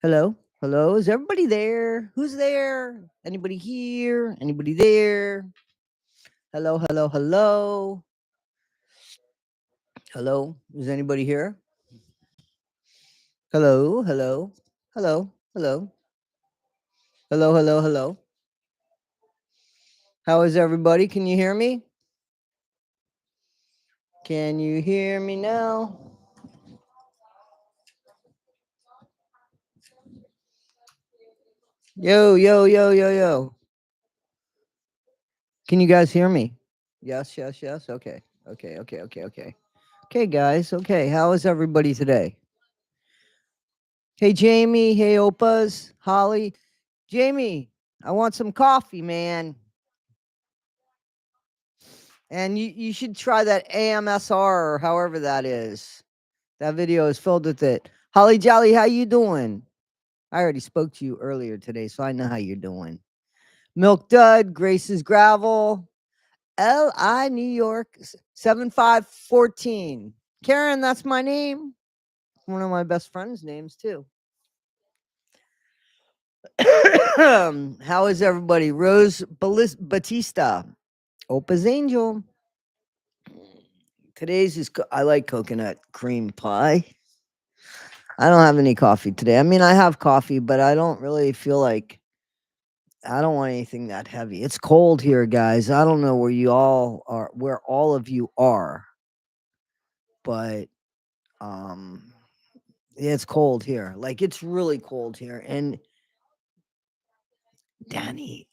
Hello? Hello? Is everybody there? Who's there? Anybody here? Anybody there? Hello, hello, hello. Hello? Is anybody here? Hello, hello, hello, hello, hello, hello, hello. How is everybody? Can you hear me? Can you hear me now? Yo, yo, yo, yo, yo. Can you guys hear me? Yes, yes, yes. Okay. Okay, okay, okay, okay. Okay, guys. Okay. How is everybody today? Hey, Jamie. Hey, Opas. Holly. Jamie, I want some coffee, man. And you should try that AMSR or however that is. That video is filled with it. Holly Jolly, how you doing? I already spoke to you earlier today, so I know how you're doing. Milk Dud, Grace's Gravel, LI New York 7514. Karen, that's my name. One of my best friends' names, too. How is everybody? Rose Batista, Opa's Angel. Today's is I like coconut cream pie. I don't have any coffee today. I mean, I have coffee, but I don't really feel like I don't want anything that heavy. It's cold here, guys. I don't know where you all are, where all of you are, but um yeah, it's cold here. Like it's really cold here. And Danny,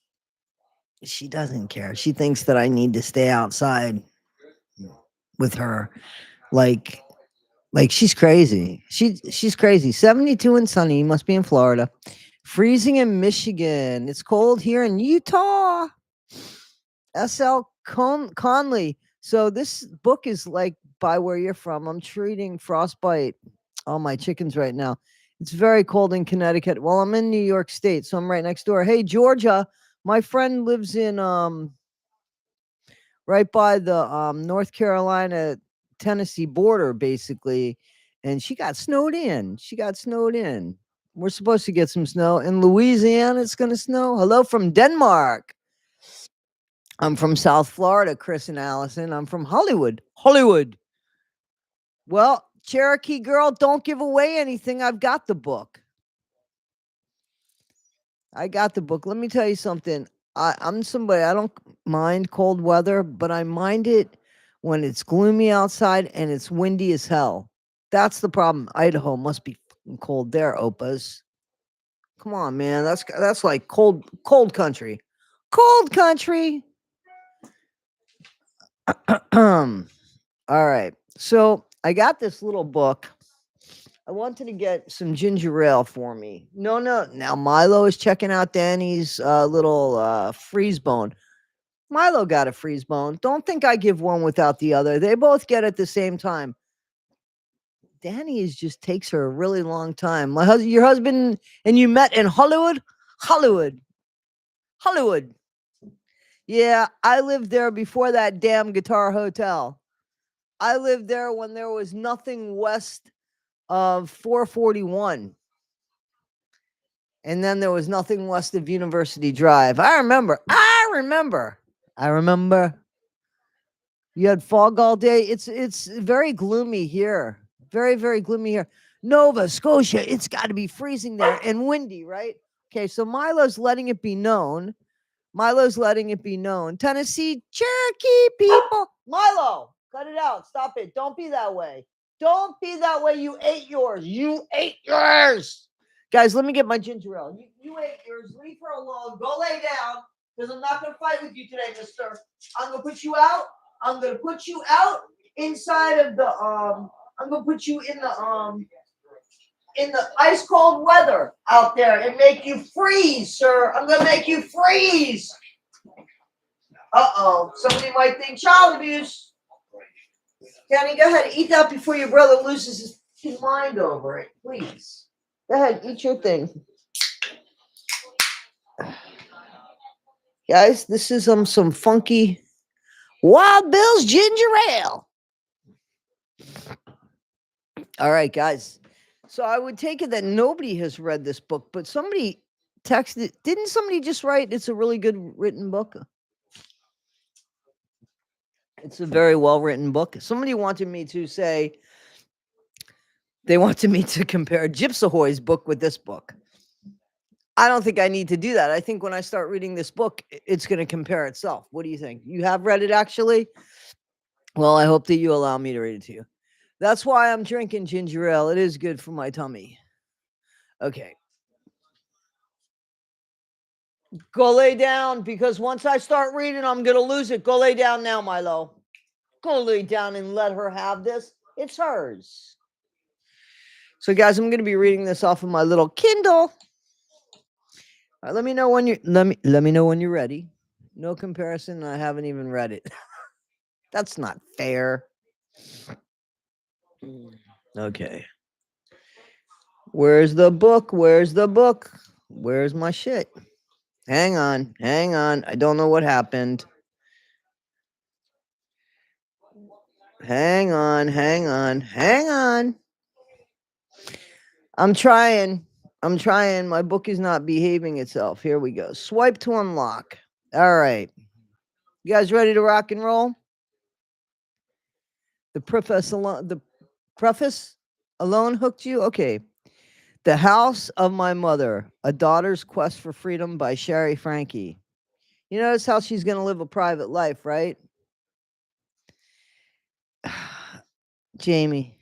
she doesn't care. She thinks that I need to stay outside with her. Like she's crazy. She's crazy. 72 and sunny. Must be in Florida. Freezing in Michigan. It's cold here in Utah. SL Conley. So this book is like by where you're from. I'm treating frostbite on my chickens right now. It's very cold in Connecticut. Well, I'm in New York State, so I'm right next door. Hey, Georgia, my friend lives in right by the North Carolina Tennessee border, basically, and she got snowed in. She got snowed in. We're supposed to get some snow in Louisiana. It's going to snow. Hello from Denmark. I'm from South Florida, Chris and Allison. I'm from Hollywood. Hollywood. Well, Cherokee girl, don't give away anything. I've got the book. I got the book. Let me tell you something. I'm somebody, I don't mind cold weather, but I mind it when it's gloomy outside and it's windy as hell. That's the problem. Idaho must be fucking cold there, Opas. Come on, man. That's like cold country. Cold country. All right. So I got this little book. I wanted to get some ginger ale for me. No. Now Milo is checking out Danny's little freeze bone. Milo got a freeze bone. Don't think I give one without the other. They both get at the same time. Danny is just takes her a really long time. Your husband and you met in Hollywood? Hollywood. Hollywood. Yeah, I lived there before that damn Guitar Hotel. I lived there when there was nothing west of 441. And then there was nothing west of University Drive. I remember. You had fog all day. It's very gloomy here. Very, very gloomy here. Nova Scotia, it's got to be freezing there and windy, right? Okay, so Milo's letting it be known. Tennessee Cherokee people. Milo, cut it out. Stop it. Don't be that way. Don't be that way. You ate yours. Guys, let me get my ginger ale. You ate yours. Leave her alone. Go lay down because I'm not going to fight with you today, mister. I'm going to put you out. I'm going to put you out inside of the, I'm going to put you in the ice cold weather out there and make you freeze, sir. I'm going to make you freeze. Uh-oh. Somebody might think child abuse. Danny, go ahead. Eat that before your brother loses his mind over it, please. Go ahead. Eat your thing. Guys, this is some funky Wild Bill's ginger ale. All right, guys. So I would take it that nobody has read this book, but somebody texted. Didn't somebody just write? It's a really good written book. It's a very well written book. Somebody wanted me to say they wanted me to compare Gyps Ahoy's book with this book. I don't think I need to do that. I think when I start reading this book, it's going to compare itself. What do you think? You have read it actually? Well, I hope that you allow me to read it to you. That's why I'm drinking ginger ale. It is good for my tummy. Okay. Go lay down because once I start reading, I'm going to lose it. Go lay down now, Milo. Go lay down and let her have this. It's hers. So, guys, I'm going to be reading this off of my little Kindle. All right, let me know when you let me know when you're ready. No comparison. I haven't even read it. That's not fair. Okay. Where's the book? Where's the book? Where's my shit? Hang on. Hang on. I don't know what happened. Hang on. Hang on. Hang on. I'm trying. I'm trying. My book is not behaving itself. Here we go. Swipe to unlock. All right. You guys ready to rock and roll? The preface alone hooked you? Okay. The House of My Mother, A Daughter's Quest for Freedom by Shari Franke. You notice how she's going to live a private life, right? Jamie.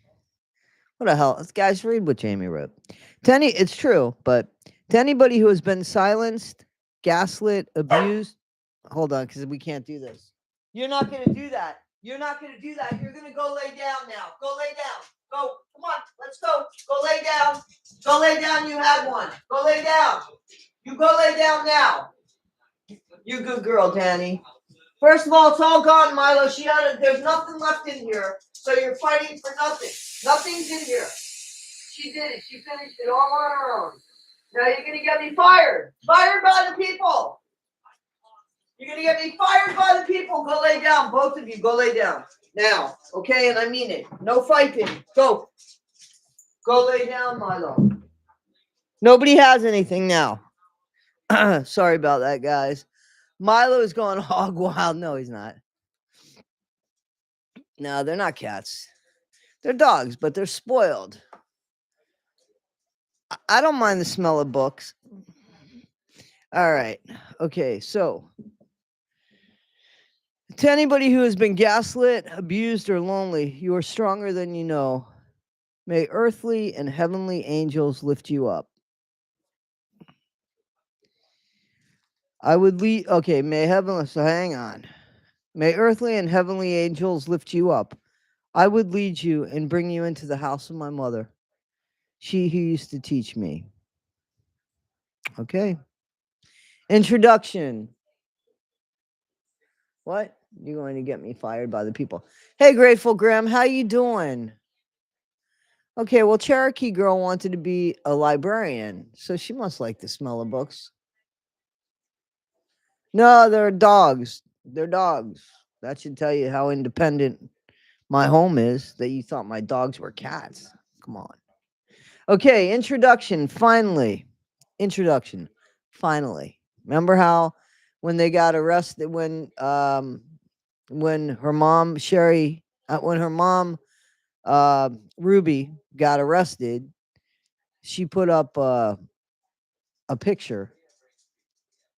What the hell? Guys, read what Jamie wrote. It's true, but to anybody who has been silenced, gaslit, abused, hold on, because we can't do this. You're not going to do that. You're not going to do that. You're going to go lay down now. Go lay down. Go. Come on. Let's go. Go lay down. Go lay down. You had one. Go lay down. You go lay down now. You good girl, Danny. First of all, it's all gone, Milo. There's nothing left in here. So you're fighting for nothing. Nothing's in here. She did it. She finished it all on her own. Now you're going to get me fired. Fired by the people. You're going to get me fired by the people. Go lay down. Both of you, go lay down. Now, okay? And I mean it. No fighting. Go. Go lay down, Milo. Nobody has anything now. Sorry about that, guys. Milo is going hog wild. No, he's not. No, they're not cats. They're dogs, but they're spoiled. I don't mind the smell of books. All right. Okay, so to anybody who has been gaslit, abused, or lonely, you are stronger than you know. May earthly and heavenly angels lift you up. I would lead. Okay, may heavenly. So hang on. May earthly and heavenly angels lift you up. I would lead you and bring you into the house of my mother, she who used to teach me. Okay. Introduction. What? You're going to get me fired by the people. Hey, Grateful Graham, how you doing? Okay, well, Cherokee Girl wanted to be a librarian, so she must like the smell of books. No, they're dogs. They're dogs. That should tell you how independent my home is, that you thought my dogs were cats. Come on. Okay, introduction, finally. Introduction, finally. Remember how when they got arrested, when her mom, Shari, when her mom, Ruby, got arrested, she put up a picture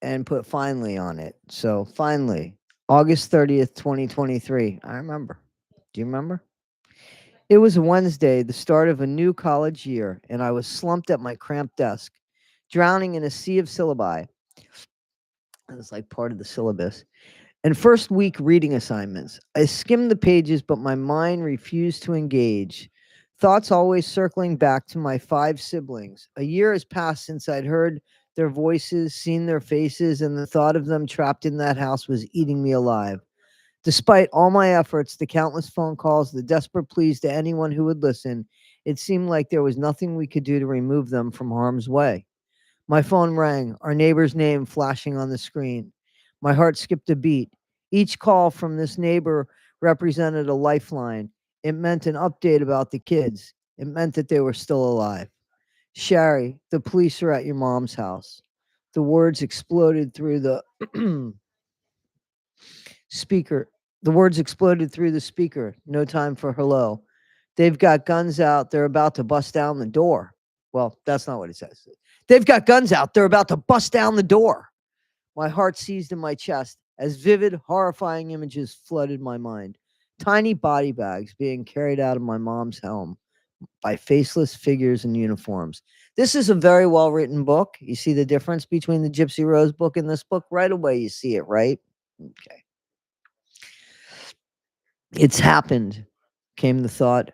and put finally on it. So finally, August 30th, 2023. I remember. Do you remember? It was Wednesday, the start of a new college year, and I was slumped at my cramped desk, drowning in a sea of syllabi. It's like part of the syllabus. And first week reading assignments. I skimmed the pages, but my mind refused to engage. Thoughts always circling back to my 5 siblings. A year has passed since I'd heard their voices, seen their faces, and the thought of them trapped in that house was eating me alive. Despite all my efforts, the countless phone calls, the desperate pleas to anyone who would listen, it seemed like there was nothing we could do to remove them from harm's way. My phone rang, our neighbor's name flashing on the screen. My heart skipped a beat. Each call from this neighbor represented a lifeline. It meant an update about the kids. It meant that they were still alive. Shari, the police are at your mom's house. The words exploded through the speaker. The words exploded through the speaker. No time for hello. They've got guns out. They're about to bust down the door. Well, that's not what it says. They've got guns out. They're about to bust down the door. My heart seized in my chest as vivid, horrifying images flooded my mind. Tiny body bags being carried out of my mom's home by faceless figures in uniforms. This is a very well written book. You see the difference between the Gypsy Rose book and this book? Right away, you see it, right? Okay. It's happened, came the thought.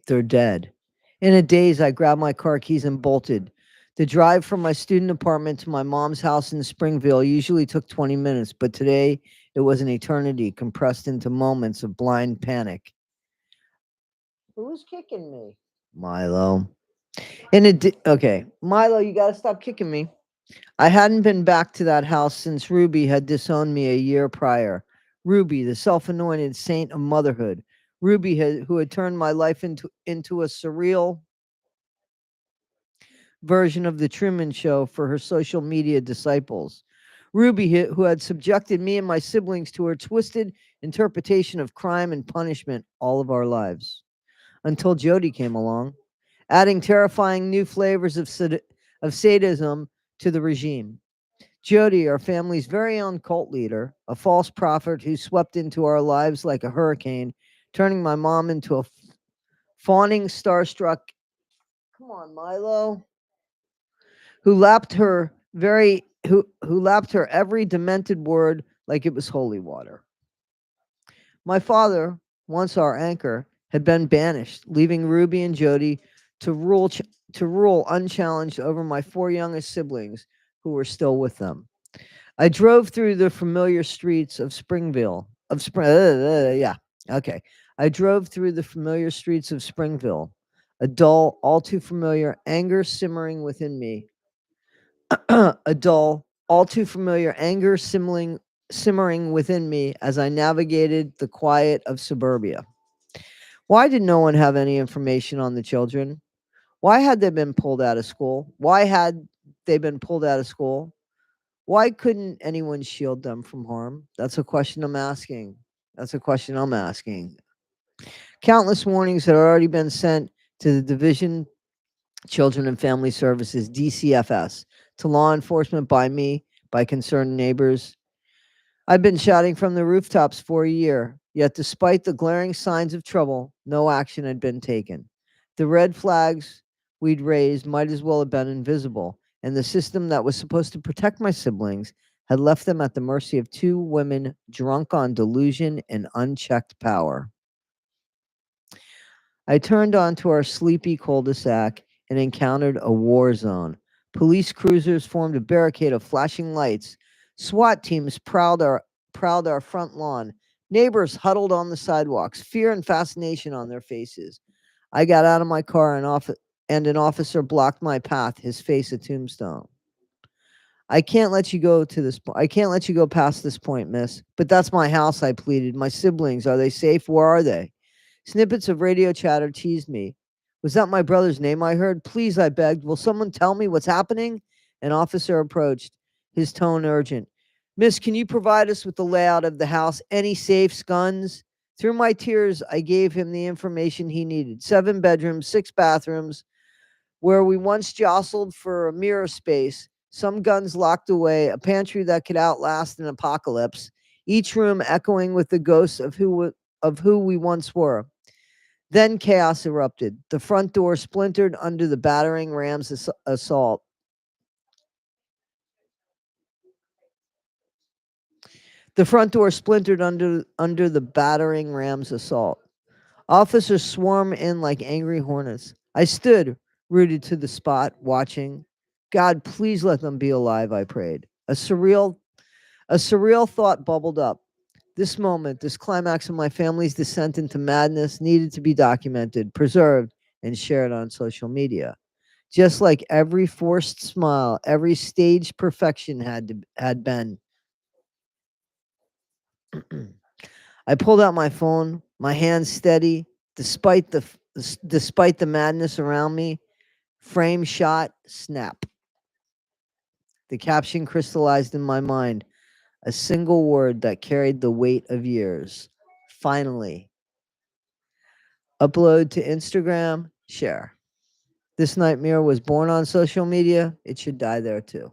They're dead. In a daze, I grabbed my car keys and bolted. The drive from my student apartment to my mom's house in Springville usually took 20 minutes, but today it was an eternity compressed into moments of blind panic. Who's kicking me? Milo. Okay, Milo, you got to stop kicking me. I hadn't been back to that house since Ruby had disowned me a year prior. Ruby, the self-anointed saint of motherhood. Ruby, who had turned my life into a surreal version of the Truman Show for her social media disciples. Ruby, who had subjected me and my siblings to her twisted interpretation of crime and punishment all of our lives. Until Jody came along, adding terrifying new flavors of sadism to the regime. Jody, our family's very own cult leader, a false prophet who swept into our lives like a hurricane, turning my mom into a fawning, starstruck, come on, Milo, who lapped her who lapped her every demented word like it was holy water. My father, once our anchor, had been banished, leaving Ruby and Jody to rule unchallenged over my four youngest siblings who were still with them. I drove through the familiar streets of Springville. Yeah. Okay. I drove through the familiar streets of Springville, a dull, all too familiar anger simmering within me. A dull, all too familiar anger simmering within me as I navigated the quiet of suburbia. Why did no one have any information on the children? Why had they been pulled out of school? Why had they been pulled out of school? Why couldn't anyone shield them from harm? That's a question I'm asking. That's a question I'm asking. Countless warnings had already been sent to the Division Children and Family Services, DCFS, to law enforcement by me, by concerned neighbors. I've been shouting from the rooftops for a year, yet despite the glaring signs of trouble, no action had been taken. The red flags we'd raised might as well have been invisible, and the system that was supposed to protect my siblings had left them at the mercy of two women drunk on delusion and unchecked power. I turned onto our sleepy cul-de-sac and encountered a war zone. Police cruisers formed a barricade of flashing lights. SWAT teams prowled our front lawn. Neighbors huddled on the sidewalks, fear and fascination on their faces. I got out of my car and an officer blocked my path, his face a tombstone. I can't let you go to this point. I can't let you go past this point, miss. But that's my house, I pleaded. My siblings, are they safe? Where are they? Snippets of radio chatter teased me. Was that my brother's name I heard? Please, I begged. Will someone tell me what's happening? An officer approached, his tone urgent. Miss, can you provide us with the layout of the house? Any safes, guns? Through my tears, I gave him the information he needed. 7 bedrooms, 6 bathrooms, where we once jostled for a mirror space, some guns locked away, a pantry that could outlast an apocalypse, each room echoing with the ghosts of who we once were. Then chaos erupted. The front door splintered under the battering ram's assault. The front door splintered under the battering ram's assault. Officers swarm in like angry hornets. I stood, rooted to the spot, watching. God, please let them be alive, I prayed. A surreal thought bubbled up. This moment, this climax of my family's descent into madness needed to be documented, preserved, and shared on social media. Just like every forced smile, every staged perfection had been. I pulled out my phone, my hand steady, despite Despite the madness around me, frame shot, snap. The caption crystallized in my mind, a single word that carried the weight of years. Finally. Upload to Instagram, share. This nightmare was born on social media. It should die there too.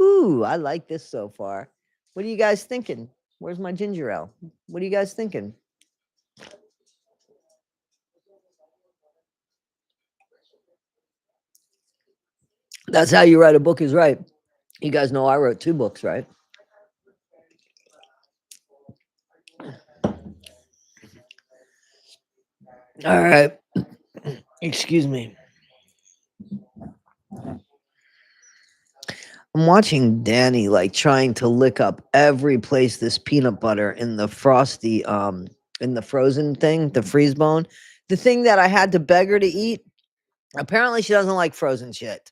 Ooh, I like this so far. What are you guys thinking? Where's my ginger ale? What are you guys thinking? That's how you write a book is right. You guys know I wrote 2 books, right? All right. Excuse me. I'm watching Danny like trying to lick up every place this peanut butter in the frosty in the frozen thing, the freeze bone. The thing that I had to beg her to eat. Apparently she doesn't like frozen shit.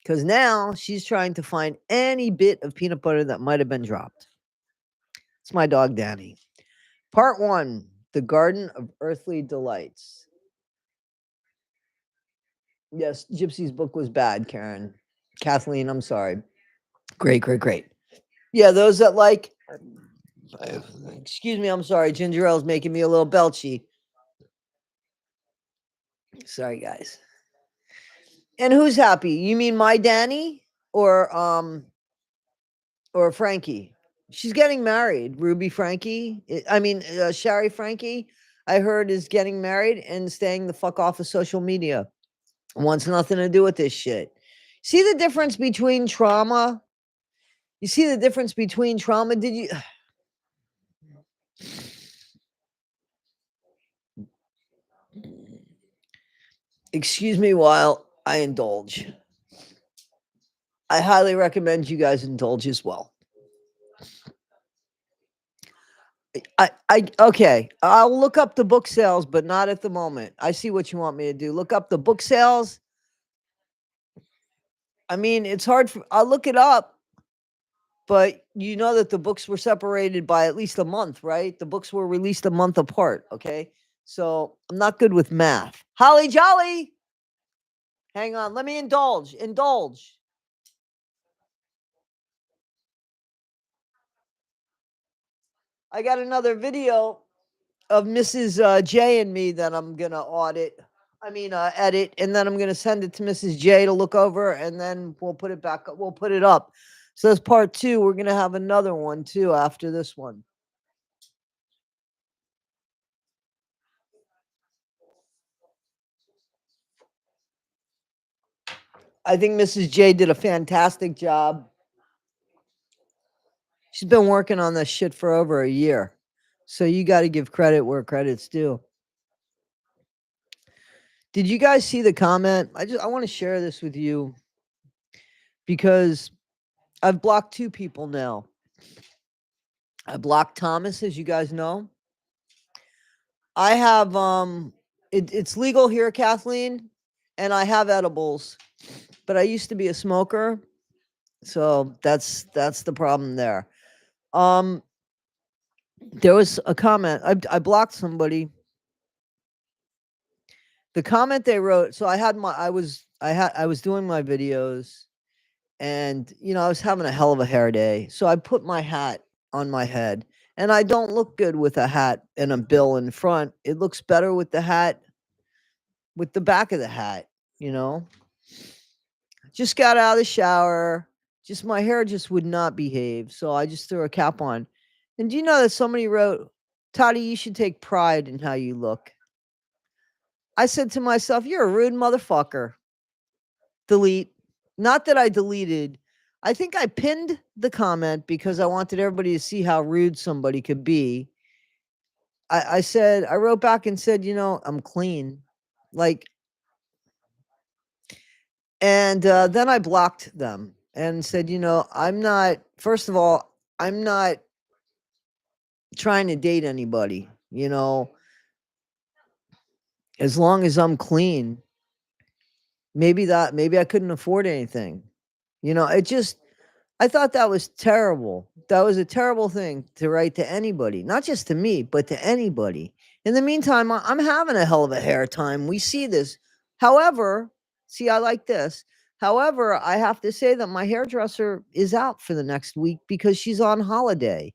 Cuz now she's trying to find any bit of peanut butter that might have been dropped. It's my dog Danny. Part 1, The Garden of Earthly Delights. Yes, Gypsy's book was bad, Karen. Kathleen, I'm sorry. Great, great, great. Yeah, those that like excuse me, I'm sorry. Ginger ale's making me a little belchy. Sorry, guys. And who's happy? You mean my Danny or Frankie? She's getting married. Ruby Frankie. I mean, Shari Frankie. I heard is getting married and staying the fuck off of social media. Wants nothing to do with this shit. See the difference between trauma? You see the difference between trauma? Did you? Excuse me while I indulge. I highly recommend you guys indulge as well. I okay. I'll look up the book sales, but not at the moment. I see what you want me to do. Look up the book sales. I mean, it's hard for I'll look it up, but you know that the books were separated by at least a month, right? The books were released a month apart, okay? So I'm not good with math. Holly Jolly. Hang on, let me indulge. Indulge. I got another video of Mrs. J and me that I'm gonna audit. I mean, edit, and then I'm gonna send it to Mrs. J to look over, and then we'll put it back. We'll put it up. So that's part 2. We're gonna have another one too after this one. I think Mrs. J did a fantastic job. She's been working on this shit for over a year. So you got to give credit where credit's due. Did you guys see the comment? I want to share this with you because I've blocked 2 people now. I blocked Thomas, as you guys know. I have it's legal here, Kathleen, and I have edibles, but I used to be a smoker, so that's the problem there. There was a comment. I blocked somebody. The comment they wrote. So I was doing my videos, and I was having a hell of a hair day. So I put my hat on my head, and I don't look good with a hat and a bill in front. It looks better with the hat, with the back of the hat. You know. Just got out of the shower. Just my hair just would not behave. So I just threw a cap on. And do you know that somebody wrote, Toddy, you should take pride in how you look? I said to myself, you're a rude motherfucker. Delete. Not that I deleted. I think I pinned the comment because I wanted everybody to see how rude somebody could be. I wrote back and said, I'm clean. Like, and then I blocked them and said, I'm not, first of all, I'm not trying to date anybody, as long as I'm clean. Maybe I couldn't afford anything. I thought that was terrible. That was a terrible thing to write to anybody, not just to me, but to anybody. In the meantime, I'm having a hell of a hair time. We see this. However, see, I like this. However, I have to say that my hairdresser is out for the next week because she's on holiday.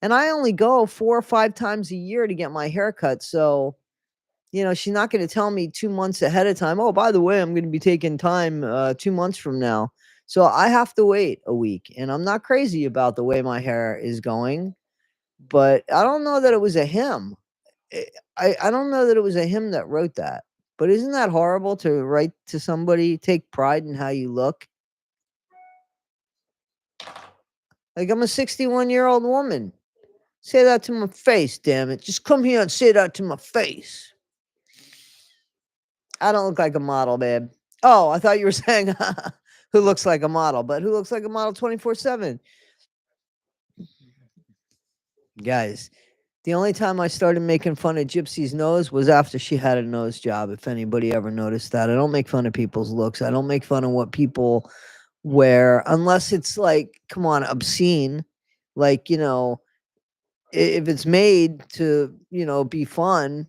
And I only go 4 or 5 times a year to get my hair cut. So, she's not going to tell me 2 months ahead of time. Oh, by the way, I'm going to be taking time 2 months from now. So I have to wait a week. And I'm not crazy about the way my hair is going, but I don't know that it was a him. I don't know that it was a him that wrote that. But isn't that horrible to write to somebody, take pride in how you look? Like, I'm a 61-year-old woman. Say that to my face, damn it. Just come here and say that to my face. I don't look like a model, babe. Oh, I thought you were saying who looks like a model, but who looks like a model 24/7? Guys, the only time I started making fun of Gypsy's nose was after she had a nose job, if anybody ever noticed that. I don't make fun of people's looks. I don't make fun of what people wear unless it's like, come on, obscene. Like, if it's made to, be fun,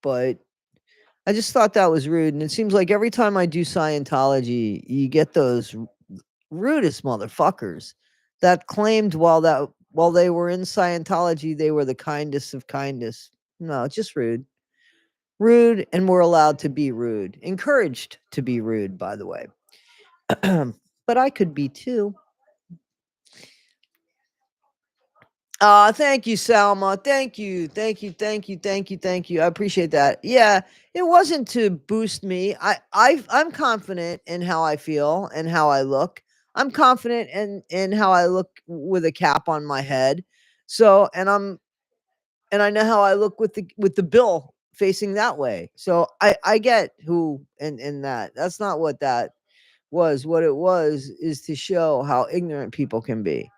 but I just thought that was rude. And it seems like every time I do Scientology, you get those rudest motherfuckers that claimed while they were in Scientology, they were the kindest of kindest. No, it's just rude. Rude, and we're allowed to be rude. Encouraged to be rude, by the way. But I could be too. Thank you, Salma. Thank you. Thank you. Thank you. Thank you. Thank you. I appreciate that. Yeah, it wasn't to boost me. I'm confident in how I feel and how I look. I'm confident in how I look with a cap on my head. So, and I know how I look with the bill facing that way. So I get who in that. That's not what that was. What it was is to show how ignorant people can be.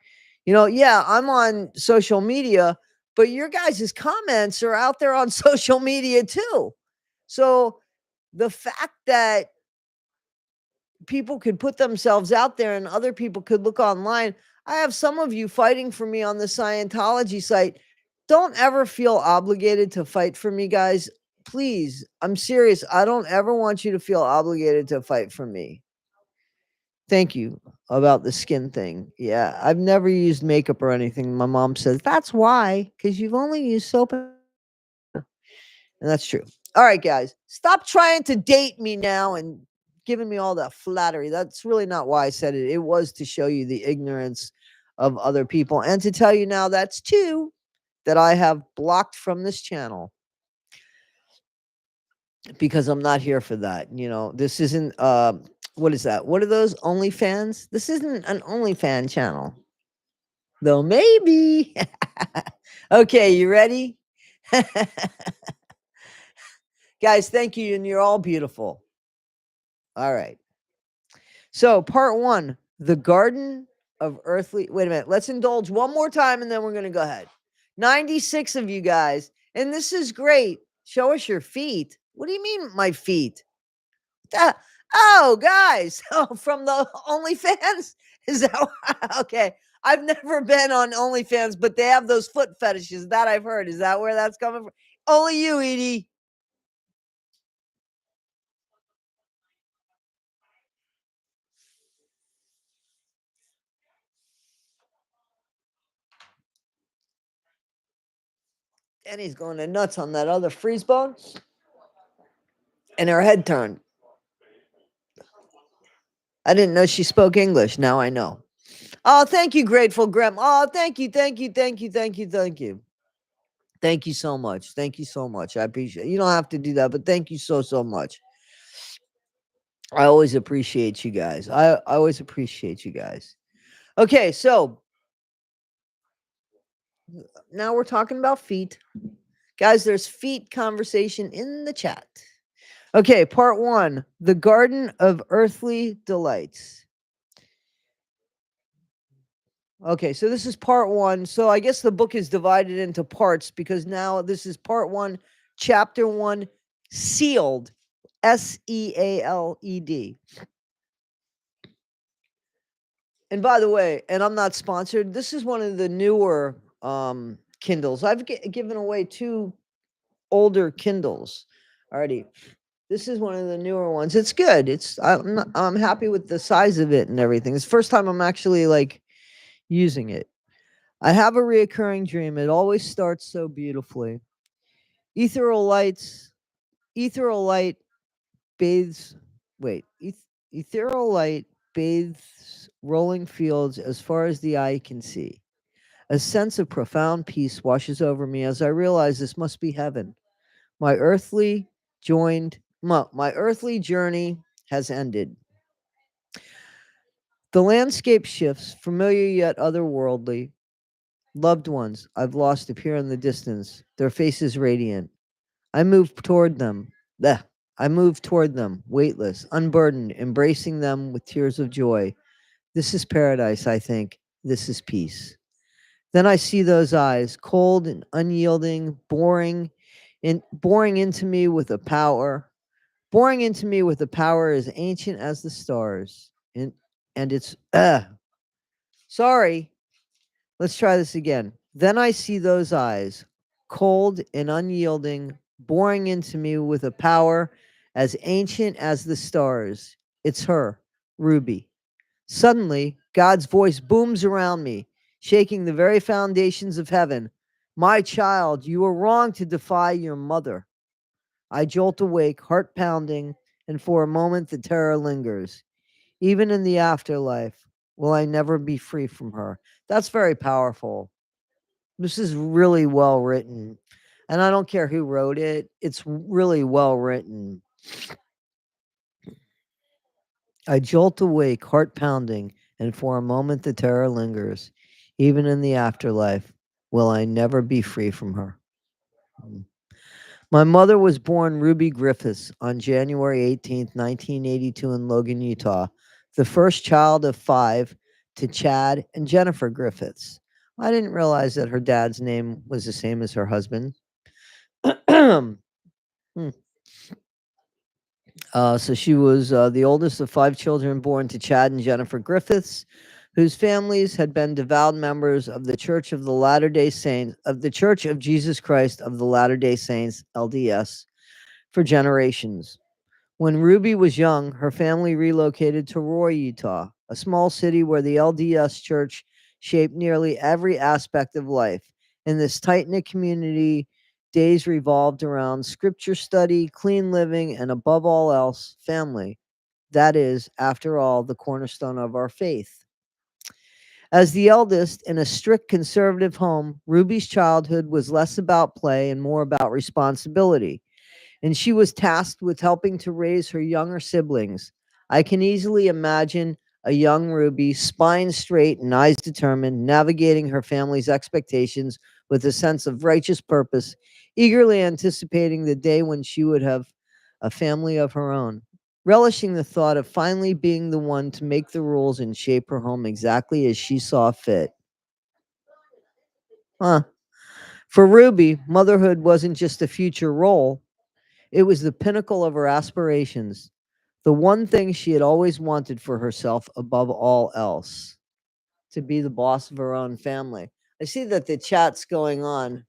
Yeah, I'm on social media, but your guys' comments are out there on social media too. So the fact that people could put themselves out there and other people could look online, I have some of you fighting for me on the Scientology site. Don't ever feel obligated to fight for me, guys. Please, I'm serious. I don't ever want you to feel obligated to fight for me. Thank you about the skin thing. Yeah, I've never used makeup or anything. My mom says, "That's why, because you've only used soap." And that's true. All right, guys, stop trying to date me now and giving me all that flattery. That's really not why I said it. It was to show you the ignorance of other people and to tell you now that's two that I have blocked from this channel because I'm not here for that. This isn't what is that? What are those OnlyFans? This isn't an OnlyFan channel. Though maybe. Okay, you ready? Guys, thank you, and you're all beautiful. All right. So, part 1, the Garden of Earthly. Wait a minute. Let's indulge one more time, and then we're going to go ahead. 96 of you guys, and this is great. Show us your feet. What do you mean, my feet? Oh, guys. Oh, from the OnlyFans? Is that okay? I've never been on OnlyFans, but they have those foot fetishes that I've heard. Is that where that's coming from? Only you, Edie. Danny's going to nuts on that other freeze bone, and her head turned. I didn't know she spoke English. Now I know. Oh, thank you, Grateful Grim. Oh, thank you, thank you, thank you, thank you, thank you. Thank you so much. Thank you so much. I appreciate it. You don't have to do that, but thank you so much. I always appreciate you guys. I always appreciate you guys. Okay, so now we're talking about feet. Guys, there's feet conversation in the chat. Okay, part 1, the Garden of Earthly Delights. Okay, so this is part 1. So I guess the book is divided into parts because now this is part 1, chapter 1, sealed. SEALED. And by the way, and I'm not sponsored, this is one of the newer Kindles. I've given away 2 older Kindles. Alrighty. This is one of the newer ones. It's good. I'm happy with the size of it and everything. It's the first time I'm actually like using it. I have a reoccurring dream. It always starts so beautifully. Ethereal lights, ethereal light bathes. Wait, ethereal light bathes rolling fields as far as the eye can see. A sense of profound peace washes over me as I realize this must be heaven. My earthly my earthly journey has ended. The landscape shifts, familiar yet otherworldly. Loved ones I've lost appear in the distance, their faces radiant. I move toward them. Bleh. I move toward them, weightless, unburdened, embracing them with tears of joy. This is paradise, I think. This is peace. Then I see those eyes, cold and unyielding, boring into me with a power, boring into me with a power as ancient as the stars. And it's sorry. Let's try this again. Then I see those eyes, cold and unyielding, boring into me with a power as ancient as the stars. It's her, Ruby. Suddenly, God's voice booms around me, shaking the very foundations of heaven. My child, you are wrong to defy your mother. I jolt awake, heart pounding, and for a moment the terror lingers. Even in the afterlife, will I never be free from her? That's very powerful. This is really well written. And I don't care who wrote it, it's really well written. I jolt awake, heart pounding, and for a moment the terror lingers. Even in the afterlife, will I never be free from her? Mm. My mother was born Ruby Griffiths on January 18th, 1982, in Logan, Utah, the first child of 5 to Chad and Jennifer Griffiths. I didn't realize that her dad's name was the same as her husband. Hmm. So she was the oldest of 5 children born to Chad and Jennifer Griffiths, whose families had been devout members of the Church of the Latter-day Saints, of the Church of Jesus Christ of the Latter-day Saints, LDS, for generations. When Ruby was young, her family relocated to Roy, Utah, a small city where the LDS Church shaped nearly every aspect of life. In this tight-knit community, days revolved around scripture study, clean living, and above all else, family. That is, after all, the cornerstone of our faith. As the eldest in a strict conservative home, Ruby's childhood was less about play and more about responsibility, and she was tasked with helping to raise her younger siblings. I can easily imagine a young Ruby, spine straight and eyes determined, navigating her family's expectations with a sense of righteous purpose, eagerly anticipating the day when she would have a family of her own, relishing the thought of finally being the one to make the rules and shape her home exactly as she saw fit. Huh. For Ruby, motherhood wasn't just a future role, it was the pinnacle of her aspirations, the one thing she had always wanted for herself above all else, to be the boss of her own family. I see that the chat's going on.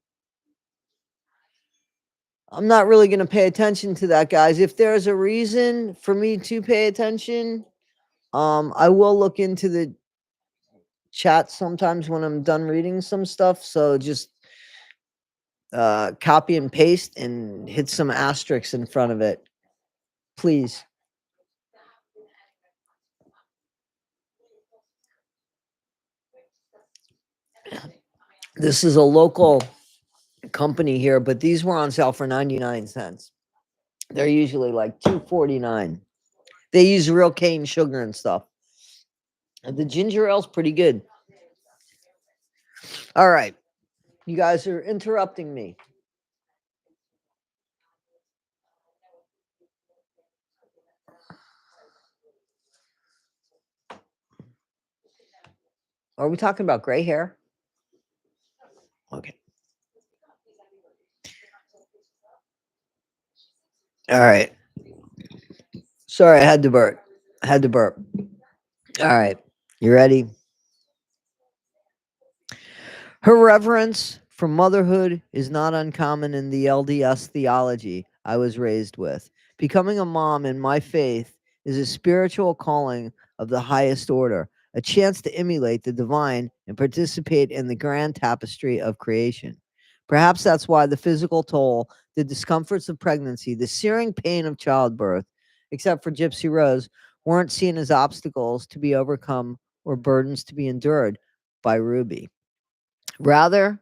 I'm not really going to pay attention to that, guys. If there's a reason for me to pay attention, I will look into the chat sometimes when I'm done reading some stuff. So just copy and paste and hit some asterisks in front of it, please. This is a local company here, but these were on sale for 99 cents. They're usually like 2.49. They use real cane sugar and stuff. And the ginger ale's pretty good. All right. You guys are interrupting me. Are we talking about gray hair? Okay. All right. Sorry, I had to burp. I had to burp. All right. You ready? Her reverence from motherhood is not uncommon in the LDS theology I was raised with. Becoming a mom in my faith is a spiritual calling of the highest order, a chance to emulate the divine and participate in the grand tapestry of creation. Perhaps that's why the physical toll, the discomforts of pregnancy, the searing pain of childbirth, except for Gypsy Rose, weren't seen as obstacles to be overcome or burdens to be endured by Ruby. Rather,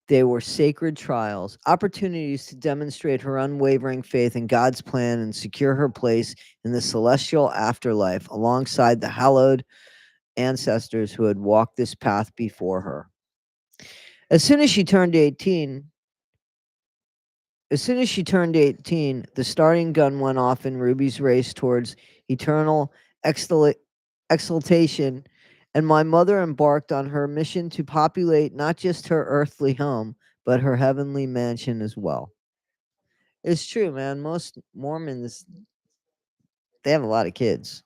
they were sacred trials, opportunities to demonstrate her unwavering faith in God's plan and secure her place in the celestial afterlife alongside the hallowed ancestors who had walked this path before her. As soon as she turned 18, as soon as she turned 18, the starting gun went off in Ruby's race towards eternal exaltation, and my mother embarked on her mission to populate not just her earthly home, but her heavenly mansion as well. It's true, man. Most Mormons, they have a lot of kids.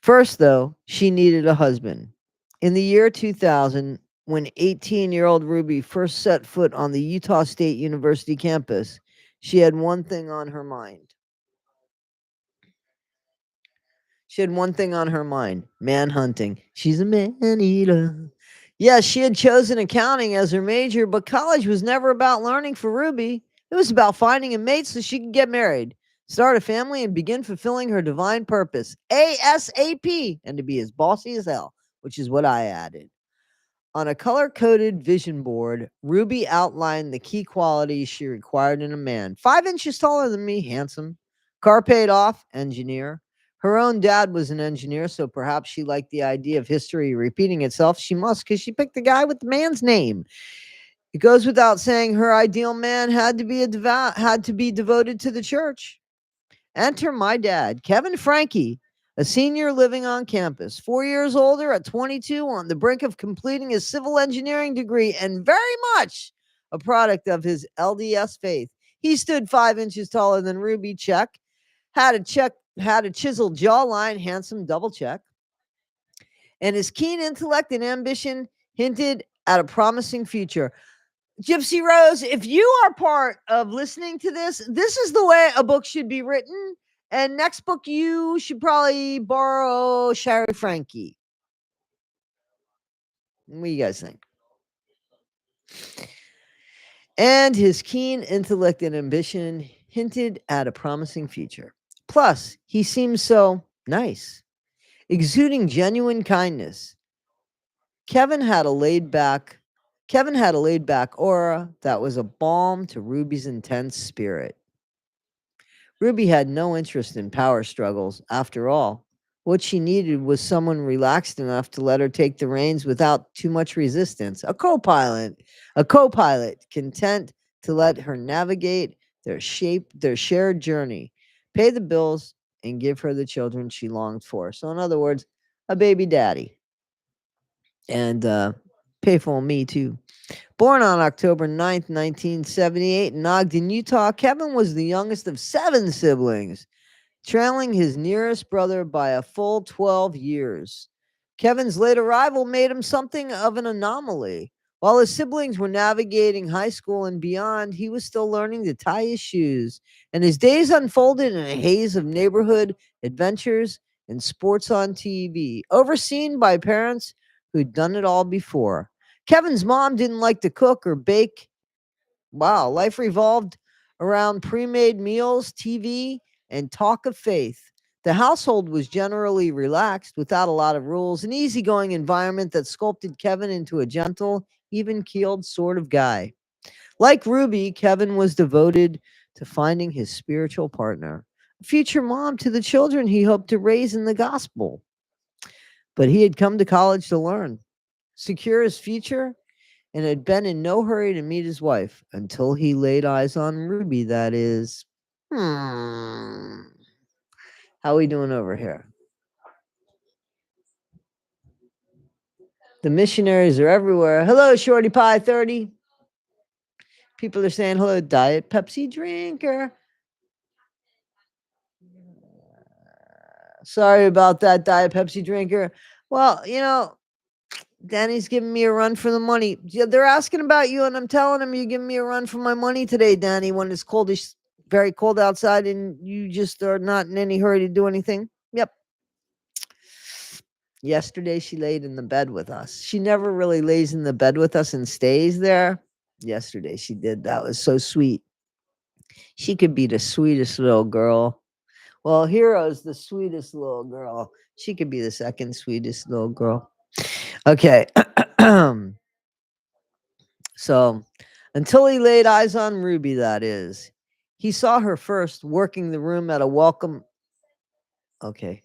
First, though, she needed a husband. In the year 2000, when 18-year-old Ruby first set foot on the Utah State University campus, she had one thing on her mind. She had one thing on her mind: man hunting. She's a man eater. Yes, she had chosen accounting as her major, but college was never about learning for Ruby. It was about finding a mate so she could get married, start a family, and begin fulfilling her divine purpose ASAP, and to be as bossy as hell, which is what I added. On a color coded vision board, Ruby outlined the key qualities she required in a man: 5 inches taller than me, handsome, car paid off, engineer. Her own dad was an engineer, so perhaps she liked the idea of history repeating itself. She must, because she picked the guy with the man's name. It goes without saying her ideal man had to be devoted to the church. Enter my dad, Kevin Franke, a senior living on campus, 4 years older at 22, on the brink of completing his civil engineering degree, and very much a product of his LDS faith. He stood 5 inches taller than Ruby, check. Had a chiseled jawline, handsome, double check. And his keen intellect and ambition hinted at a promising future. Gypsy Rose, if you are part of listening to this, this is the way a book should be written. And next book, you should probably borrow Shari Franke. What do you guys think? And his keen intellect and ambition hinted at a promising future. Plus, he seemed so nice, exuding genuine kindness. Kevin had a laid back aura that was a balm to Ruby's intense spirit. Ruby had no interest in power struggles. After all, what she needed was someone relaxed enough to let her take the reins without too much resistance. A co-pilot content to let her navigate their shared journey, pay the bills, and give her the children she longed for. So in other words, a baby daddy. And pay for me too. Born on October 9th, 1978 in Ogden, Utah, Kevin was the youngest of 7 siblings, trailing his nearest brother by a full 12 years. Kevin's late arrival made him something of an anomaly. While his siblings were navigating high school and beyond, he was still learning to tie his shoes, and his days unfolded in a haze of neighborhood adventures and sports on TV, overseen by parents who'd done it all before. Kevin's mom didn't like to cook or bake. Wow, life revolved around pre-made meals, TV, and talk of faith. The household was generally relaxed, without a lot of rules, an easygoing environment that sculpted Kevin into a gentle, even-keeled sort of guy. Like Ruby, Kevin was devoted to finding his spiritual partner, a future mom to the children he hoped to raise in the gospel. But he had come to college to learn, secure his future, and had been in no hurry to meet his wife until he laid eyes on Ruby, that is. How we doing over here? The missionaries are everywhere. Hello, Shorty Pie 30. People are saying hello, Diet Pepsi drinker. Sorry about that, Diet Pepsi drinker. Well, Danny's giving me a run for the money. Yeah, they're asking about you, and I'm telling them you're giving me a run for my money today, Danny, when it's cold, it's very cold outside, and you just are not in any hurry to do anything. Yep. Yesterday, she laid in the bed with us. She never really lays in the bed with us and stays there. Yesterday, she did. That was so sweet. She could be the sweetest little girl. Well, Hero's the sweetest little girl. She could be the second sweetest little girl. Okay. So, until he laid eyes on Ruby, that is, he saw her first working the room at a welcome. Okay.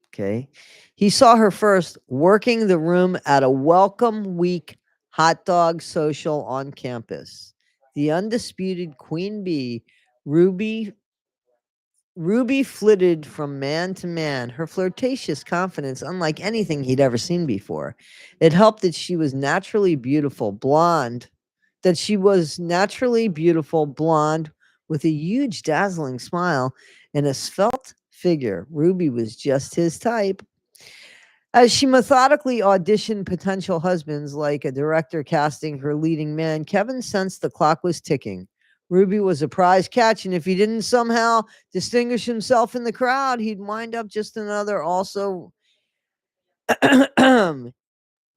Okay. He saw her first working the room at a welcome week hot dog social on campus. The undisputed queen bee, Ruby flitted from man to man, her flirtatious confidence unlike anything he'd ever seen before. It helped that she was naturally beautiful, blonde, with a huge, dazzling smile and a svelte figure. Ruby was just his type. As she methodically auditioned potential husbands like a director casting her leading man, Kevin sensed the clock was ticking. Ruby was a prize catch, and if he didn't somehow distinguish himself in the crowd, he'd wind up just another also.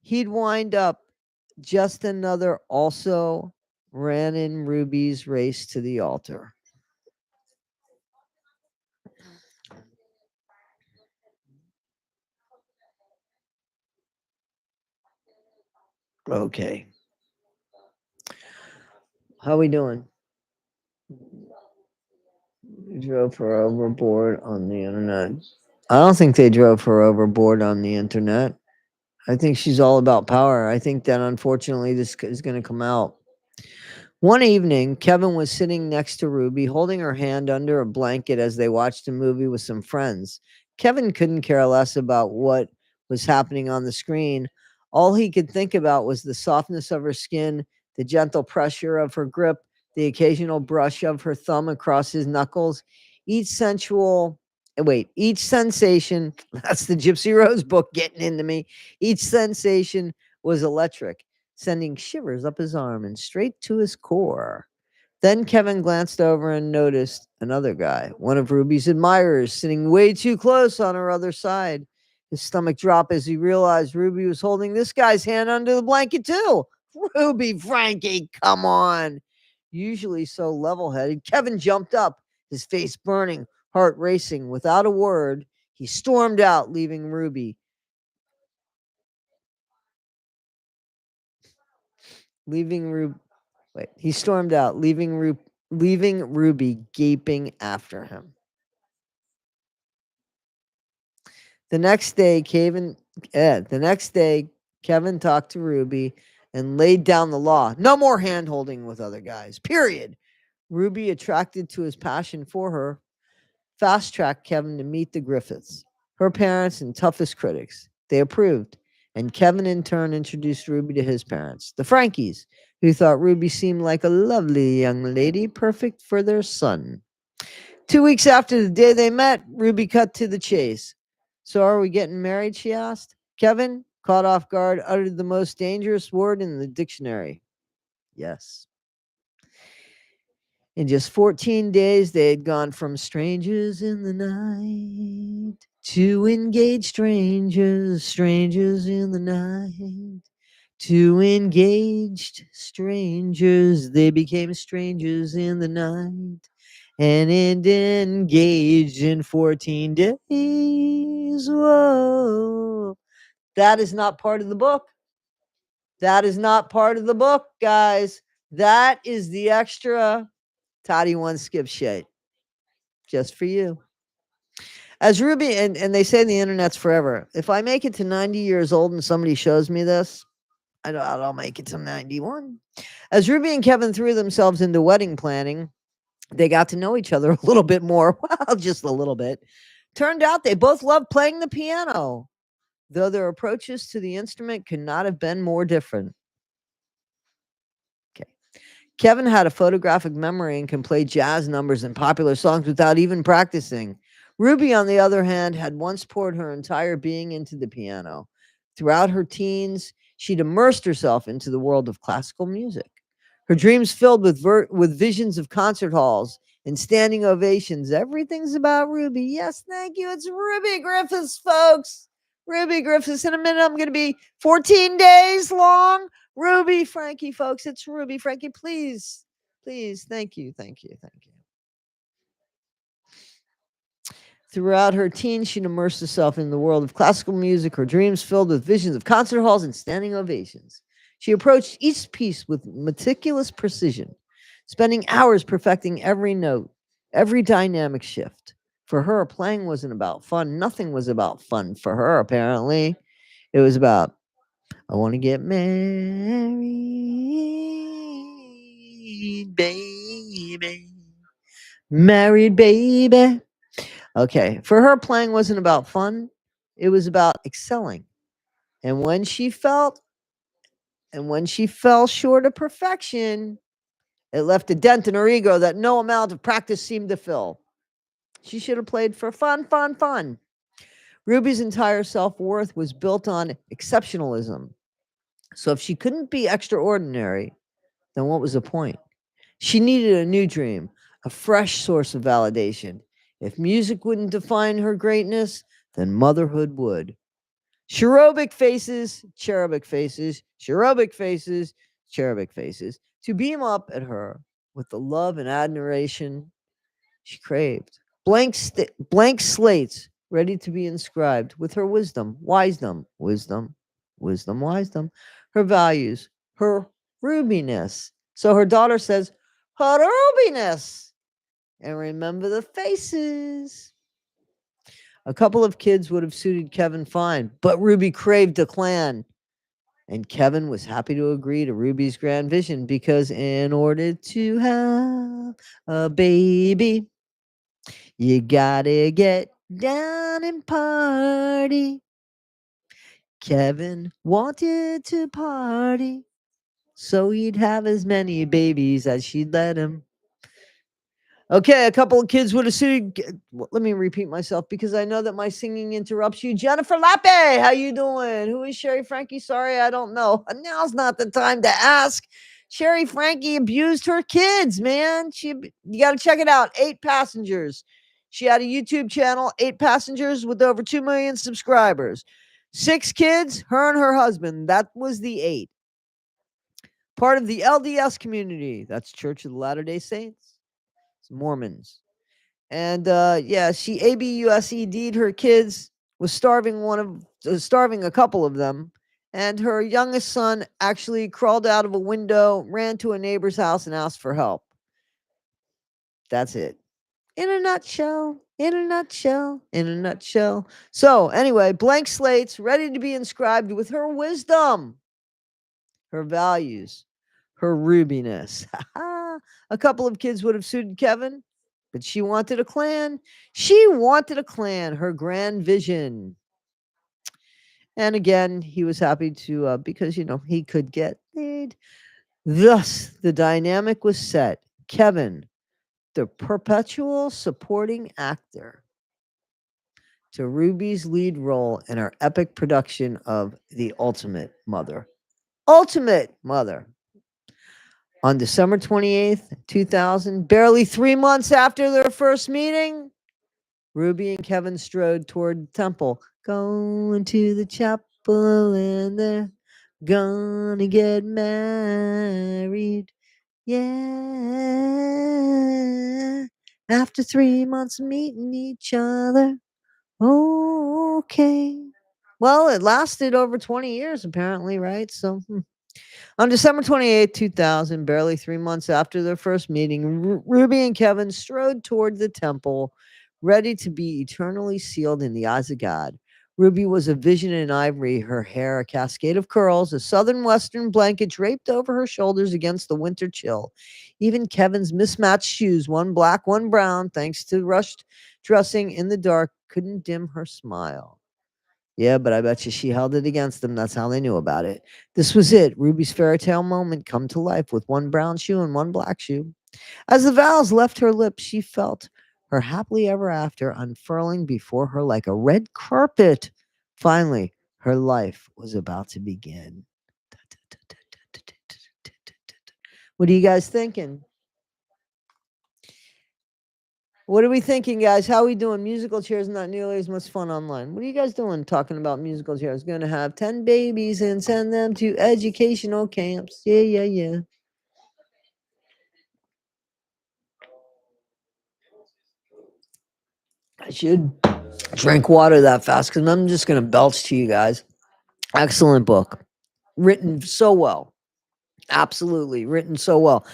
He'd wind up just another also ran in Ruby's race to the altar. Okay. How we doing? Drove her overboard on the internet. I don't think they drove her overboard on the internet. I think she's all about power. I think that unfortunately this is going to come out. One evening, Kevin was sitting next to Ruby, holding her hand under a blanket as they watched a movie with some friends. Kevin couldn't care less about what was happening on the screen. All he could think about was the softness of her skin, the gentle pressure of her grip, the occasional brush of her thumb across his knuckles. Each sensual, each sensation, that's the Gypsy Rose book getting into me. Each sensation was electric, sending shivers up his arm and straight to his core. Then Kevin glanced over and noticed another guy, one of Ruby's admirers, sitting way too close on her other side. His stomach dropped as he realized Ruby was holding this guy's hand under the blanket, too. Ruby, Frankie, come on. Usually so level headed, Kevin jumped up, his face burning, heart racing. Without a word, he stormed out, leaving Ruby. He stormed out, leaving Ruby gaping after him. The next day, Kevin talked to Ruby and laid down the law. No more hand holding with other guys. Period. Ruby, attracted to his passion for her, fast tracked Kevin to meet the Griffiths, her parents and toughest critics. They approved, and Kevin in turn introduced Ruby to his parents, the Frankies, who thought Ruby seemed like a lovely young lady, perfect for their son. 2 weeks after the day they met, Ruby cut to the chase. So are we getting married? She asked. Kevin, caught off guard, uttered the most dangerous word in the dictionary. Yes. In just 14 days, they had gone from strangers in the night to engaged strangers, strangers in the night. To engaged strangers, they became strangers in the night and engaged in 14 days. Whoa. That is not part of the book. That is not part of the book, guys. That is the extra Toddy One Skip shit. Just for you. As Ruby, and they say the internet's forever. If I make it to 90 years old and somebody shows me this, I'll make it to 91. As Ruby and Kevin threw themselves into wedding planning, they got to know each other a little bit more. Well, just a little bit. Turned out they both loved playing the piano, though their approaches to the instrument could not have been more different. Okay. Kevin had a photographic memory and can play jazz numbers and popular songs without even practicing. Ruby, on the other hand, had once poured her entire being into the piano. Throughout her teens, she'd immersed herself into the world of classical music. Her dreams filled with visions of concert halls and standing ovations. Everything's about Ruby. Yes, thank you. It's Ruby Griffiths, folks. Ruby Griffiths. In a minute, I'm going to be 14 days long. Ruby Franke, folks. It's Ruby Franke. Please, please. Thank you. Thank you. Thank you. Throughout her teens, she'd immersed herself in the world of classical music, her dreams filled with visions of concert halls and standing ovations. She approached each piece with meticulous precision, spending hours perfecting every note, every dynamic shift. For her, playing wasn't about fun. Nothing was about fun for her, apparently. It was about, I want to get married, baby. Married, baby. Okay. For her, playing wasn't about fun. It was about excelling. And when she felt and when she fell short of perfection, it left a dent in her ego that no amount of practice seemed to fill. She should have played for fun, fun, fun. Ruby's entire self-worth was built on exceptionalism. So if she couldn't be extraordinary, then what was the point? She needed a new dream, a fresh source of validation. If music wouldn't define her greatness, then motherhood would. Cherubic faces, cherubic faces, cherubic faces, cherubic faces, to beam up at her with the love and admiration she craved. Blank slates ready to be inscribed with her wisdom, wisdom, her values, her rubiness. So her daughter says, her rubiness. And remember the faces. A couple of kids would have suited Kevin fine, but Ruby craved a clan. And Kevin was happy to agree to Ruby's grand vision because in order to have a baby, you gotta get down and party. Kevin wanted to party, so he'd have as many babies as she'd let him. Okay, a couple of kids would have suited. Let me repeat myself because I know that my singing interrupts you. Jennifer Lappe, how you doing? Who is Shari Franke? Sorry, I don't know. Now's not the time to ask. Shari Franke abused her kids, man. You got to check it out. 8 passengers. She had a YouTube channel, 8 passengers with over 2 million subscribers. 6 kids, her and her husband. That was the 8. Part of the LDS community. That's Church of the Latter-day Saints. Mormons. And yeah, she ABUSED'd her kids, was starving a couple of them, and her youngest son actually crawled out of a window, ran to a neighbor's house and asked for help. That's it. In a nutshell, in a nutshell, in a nutshell. So anyway, blank slates ready to be inscribed with her wisdom, her values, her rubiness. A couple of kids would have suited Kevin, but she wanted a clan. She wanted a clan, her grand vision. And again, he was happy to, because, he could get paid. Thus, the dynamic was set. Kevin, the perpetual supporting actor, to Ruby's lead role in our epic production of The Ultimate Mother. Ultimate Mother. On December 28th, 2000, barely 3 months after their first meeting, Ruby and Kevin strode toward the temple, going to the chapel, and they're gonna get married. Yeah. After 3 months meeting each other. Okay. Well, it lasted over 20 years, apparently, right? So, On December 28th, 2000, barely 3 months after their first meeting, Ruby and Kevin strode toward the temple, ready to be eternally sealed in the eyes of God. Ruby was a vision in ivory, her hair a cascade of curls, a southern western blanket draped over her shoulders against the winter chill. Even Kevin's mismatched shoes, one black, one brown, thanks to rushed dressing in the dark, couldn't dim her smile. Yeah, but I bet you she held it against them. That's how they knew about it. This was it, Ruby's fairy tale moment come to life with one brown shoe and one black shoe. As the vows left her lips, she felt her happily ever after unfurling before her like a red carpet. Finally, Her life was about to begin. What are you guys thinking? What are we thinking, guys? How are we doing? Musical chairs not nearly as much fun online. What are you guys doing talking about musical chairs? Going to have 10 babies and send them to educational camps. Yeah, yeah, yeah. I should drink water that fast because I'm just going to belch to you guys. Excellent book. Written so well. Absolutely. Written so well.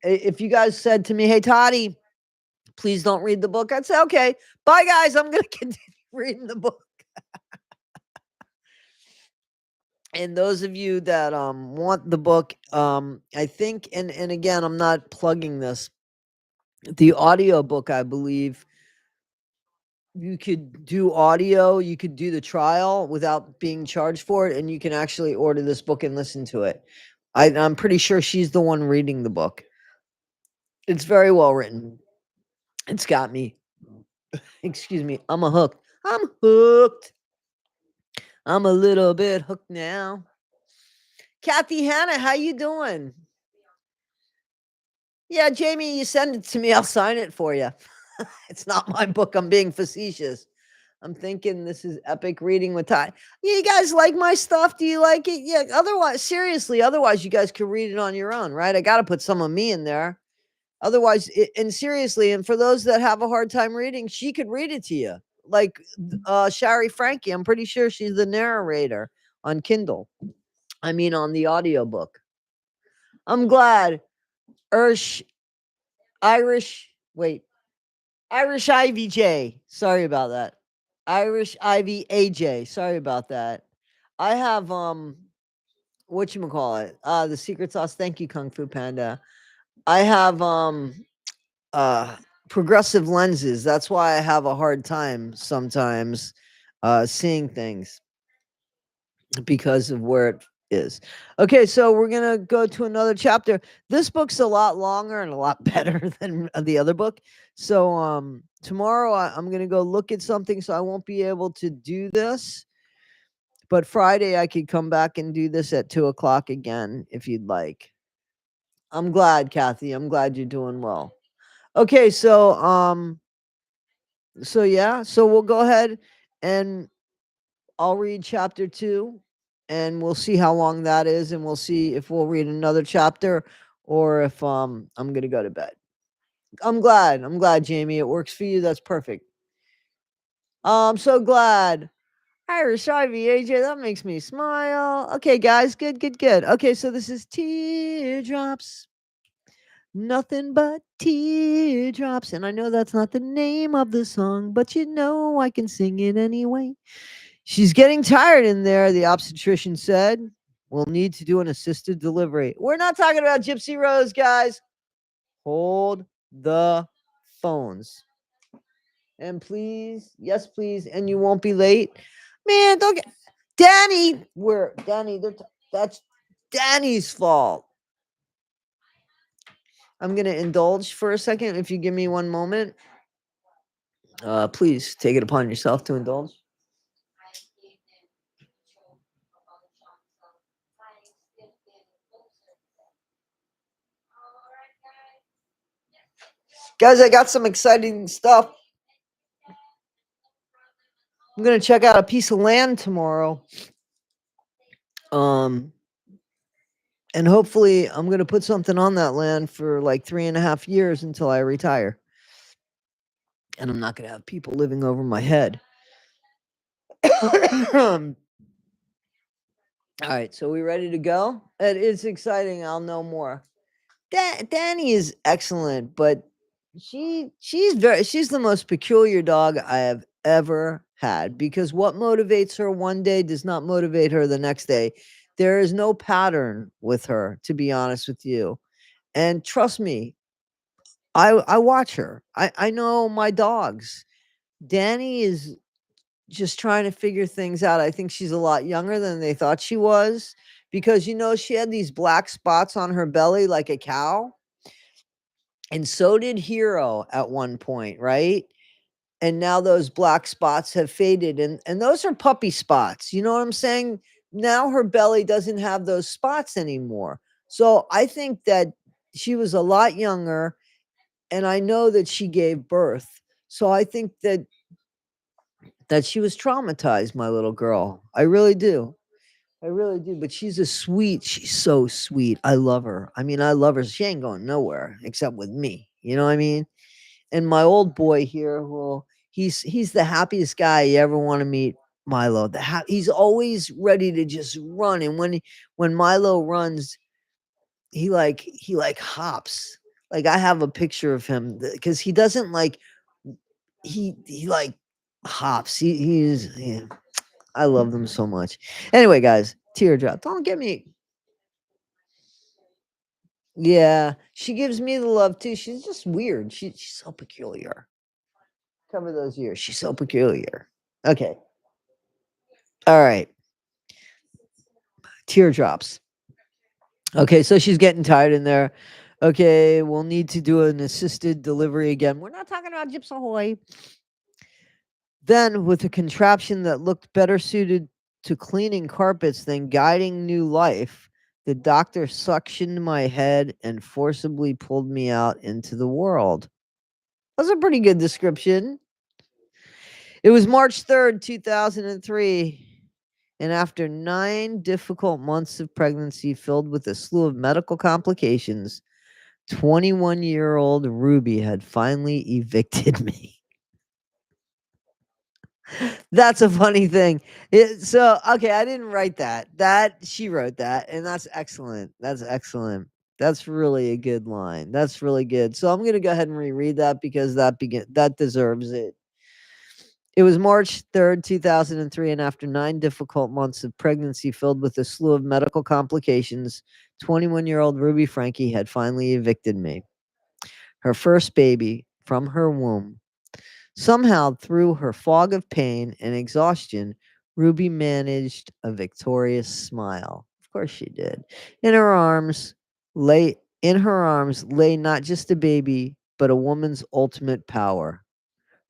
If you guys said to me, hey, Toddy, please don't read the book, I'd say, okay, bye, guys. I'm going to continue reading the book. And those of you that want the book, I think, and again, I'm not plugging this. The audio book, I believe, you could do audio, you could do the trial without being charged for it, and you can actually order this book and listen to it. I'm pretty sure she's the one reading the book. It's very well written. It's got me. Excuse me. I'm a hook. I'm hooked. I'm a little bit hooked now. Kathy Hannah, how you doing? Yeah, Jamie, you send it to me. I'll sign it for you. It's not my book. I'm being facetious. I'm thinking this is epic reading with Ty. You guys like my stuff? Do you like it? Yeah. Otherwise, seriously, otherwise you guys could read it on your own, right? I got to put some of me in there. Otherwise, and seriously, and for those that have a hard time reading, she could read it to you. Like Shari Franke, I'm pretty sure she's the narrator on Kindle. I mean, on the audiobook. I'm glad. Irish, wait, Irish Ivy J. Sorry about that. Irish Ivy AJ. Sorry about that. I have whatchamacallit? The secret sauce. Thank you, Kung Fu Panda. I have uh progressive lenses. That's why I have a hard time sometimes seeing things because of where it is. Okay, so we're gonna go to another chapter. This book's a lot longer and a lot better than the other book. So tomorrow I'm gonna go look at something, so I won't be able to do this. But Friday I could come back and do this at 2 o'clock again if you'd like. I'm glad, Kathy. I'm glad you're doing well. Okay, so yeah, so we'll go ahead and I'll read chapter 2 and we'll see how long that is and we'll see if we'll read another chapter or if I'm going to go to bed. I'm glad. I'm glad, Jamie. It works for you. That's perfect. I'm so glad. Irish Ivy, AJ, that makes me smile. Okay, guys, good, good, good. Okay, so this is Teardrops. Nothing but teardrops. And I know that's not the name of the song, but you know I can sing it anyway. She's getting tired in there, the obstetrician said. We'll need to do an assisted delivery. We're not talking about Gypsy Rose, guys. Hold the phones. And please, yes, please, and you won't be late. Man, don't get Danny. Where Danny? That's Danny's fault. I'm gonna indulge for a second. If you give me one moment, please take it upon yourself to indulge. Guys, I got some exciting stuff. I'm gonna check out a piece of land tomorrow. Um, and hopefully I'm gonna put something on that land for like 3.5 years until I retire. And I'm not gonna have people living over my head. All right, so we ready to go? It is exciting. I'll know more. Danny is excellent, but she's the most peculiar dog I have ever had because what motivates her one day does not motivate her the next day. There is no pattern with her, to be honest with you. And trust me, I watch her. I know my dogs. Danny is just trying to figure things out. I think she's a lot younger than they thought she was because she had these black spots on her belly like a cow. And so did Hero at one point, right? and now those black spots have faded, and those are puppy spots, you know what I'm saying? Now her belly doesn't have those spots anymore. So I think that she was a lot younger, and I know that she gave birth. So I think that she was traumatized, my little girl. I really do. I really do. But she's so sweet. I love her. I mean, I love her. She ain't going nowhere except with me. You know what I mean? And my old boy here, well, he's the happiest guy you ever want to meet. Milo, he's always ready to just run, and when Milo runs, he hops. Like I have a picture of him because he doesn't like he like hops. He's yeah, I love them so much. Anyway, guys, teardrop. Don't get me. Yeah, she gives me the love too. She's just weird. She's so peculiar. Cover those ears. She's so peculiar. Okay. All right. Teardrops. Okay, so she's getting tired in there. Okay, we'll need to do an assisted delivery again. We're not talking about Gyps Ahoy. Then, with a contraption that looked better suited to cleaning carpets than guiding new life, the doctor suctioned my head and forcibly pulled me out into the world. That's a pretty good description. It was March 3rd, 2003. And after 9 difficult months of pregnancy filled with a slew of medical complications, 21-year-old Ruby had finally evicted me. That's a funny thing. Okay, I didn't write that. She wrote that, and that's excellent. That's excellent. That's really a good line. That's really good. So I'm gonna go ahead and reread that because that deserves it. It was March 3rd, 2003, and after 9 difficult months of pregnancy filled with a slew of medical complications, 21-year-old Ruby Franke had finally evicted me. Her first baby from her womb. Somehow, through her fog of pain and exhaustion, Ruby managed a victorious smile. Of course she did. In her arms lay not just a baby, but a woman's ultimate power,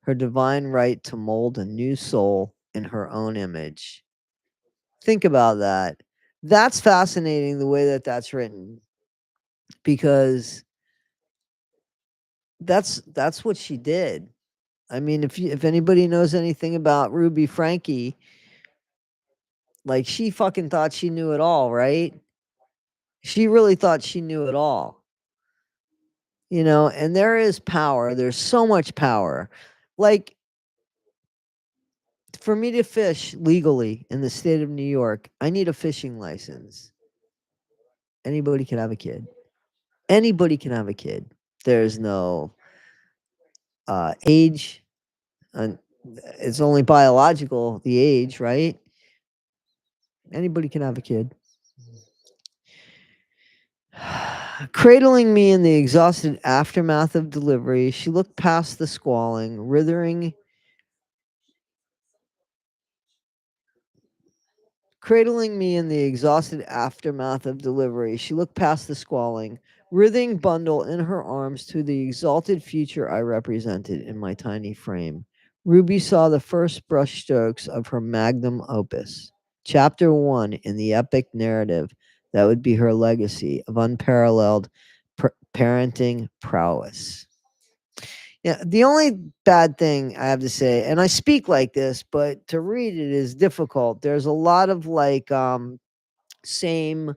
her divine right to mold a new soul in her own image. Think about that. That's fascinating the way that that's written because that's what she did. I mean, if anybody knows anything about Ruby Franke, like she fucking thought she knew it all, right? She really thought she knew it all. You know, and there is power. There's so much power. Like for me to fish legally in the state of New York, I need a fishing license. Anybody can have a kid. Anybody can have a kid. There's no age. And it's only biological, the age, right? Anybody can have a kid. Cradling me in the exhausted aftermath of delivery, she looked past the squalling, writhing. Cradling me in the exhausted aftermath of delivery, she looked past the squalling, writhing bundle in her arms to the exalted future I represented in my tiny frame. Ruby saw the first brushstrokes of her magnum opus, Chapter 1 in the epic narrative that would be her legacy of unparalleled parenting prowess. Yeah, the only bad thing I have to say, and I speak like this, but to read it is difficult. There's a lot of like same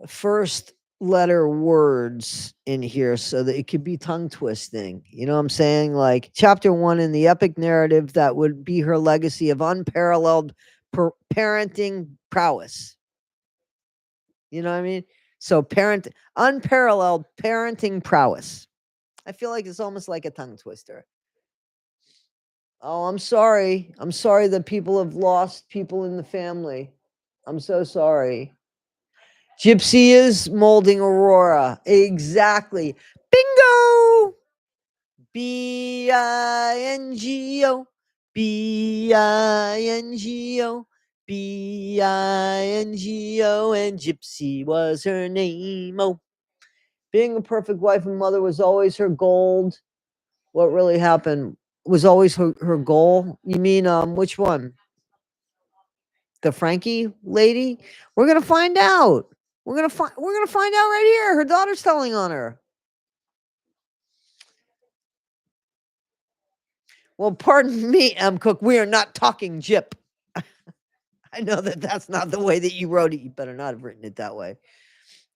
first letter words in here so that it could be tongue twisting. You know what I'm saying? Like chapter 1 in the epic narrative that would be her legacy of unparalleled parenting prowess. You know what I mean? So unparalleled parenting prowess. I feel like it's almost like a tongue twister. Oh, I'm sorry. I'm sorry that people have lost people in the family. I'm so sorry. Gypsy is molding Aurora. Exactly. Bingo! Bingo. Bingo. Bingo. And Gypsy was her name. Oh. Being a perfect wife and mother was always her goal. What really happened? was always her goal. You mean which one? The Frankie lady? We're gonna find out. We're gonna find out right here. Her daughter's telling on her. Well, pardon me, M. Cook. We are not talking Jip. I know that that's not the way that you wrote it. You better not have written it that way.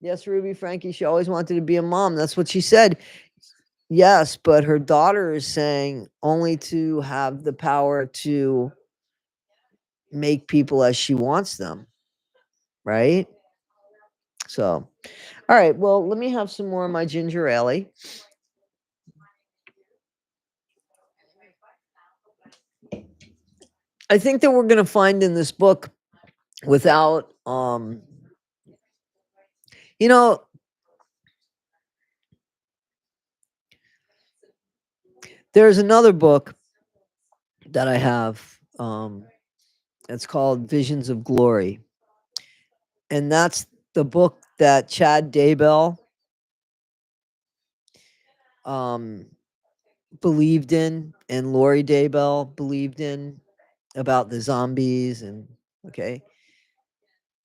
Yes, Ruby Frankie. She always wanted to be a mom. That's what she said. Yes, but her daughter is saying only to have the power to make people as she wants them. Right? So, all right. Well, let me have some more of my ginger ale. I think that we're going to find in this book without, you know, there's another book that I have. It's called Visions of Glory. And that's the book that Chad Daybell believed in, and Lori Daybell believed in, about the zombies. And okay.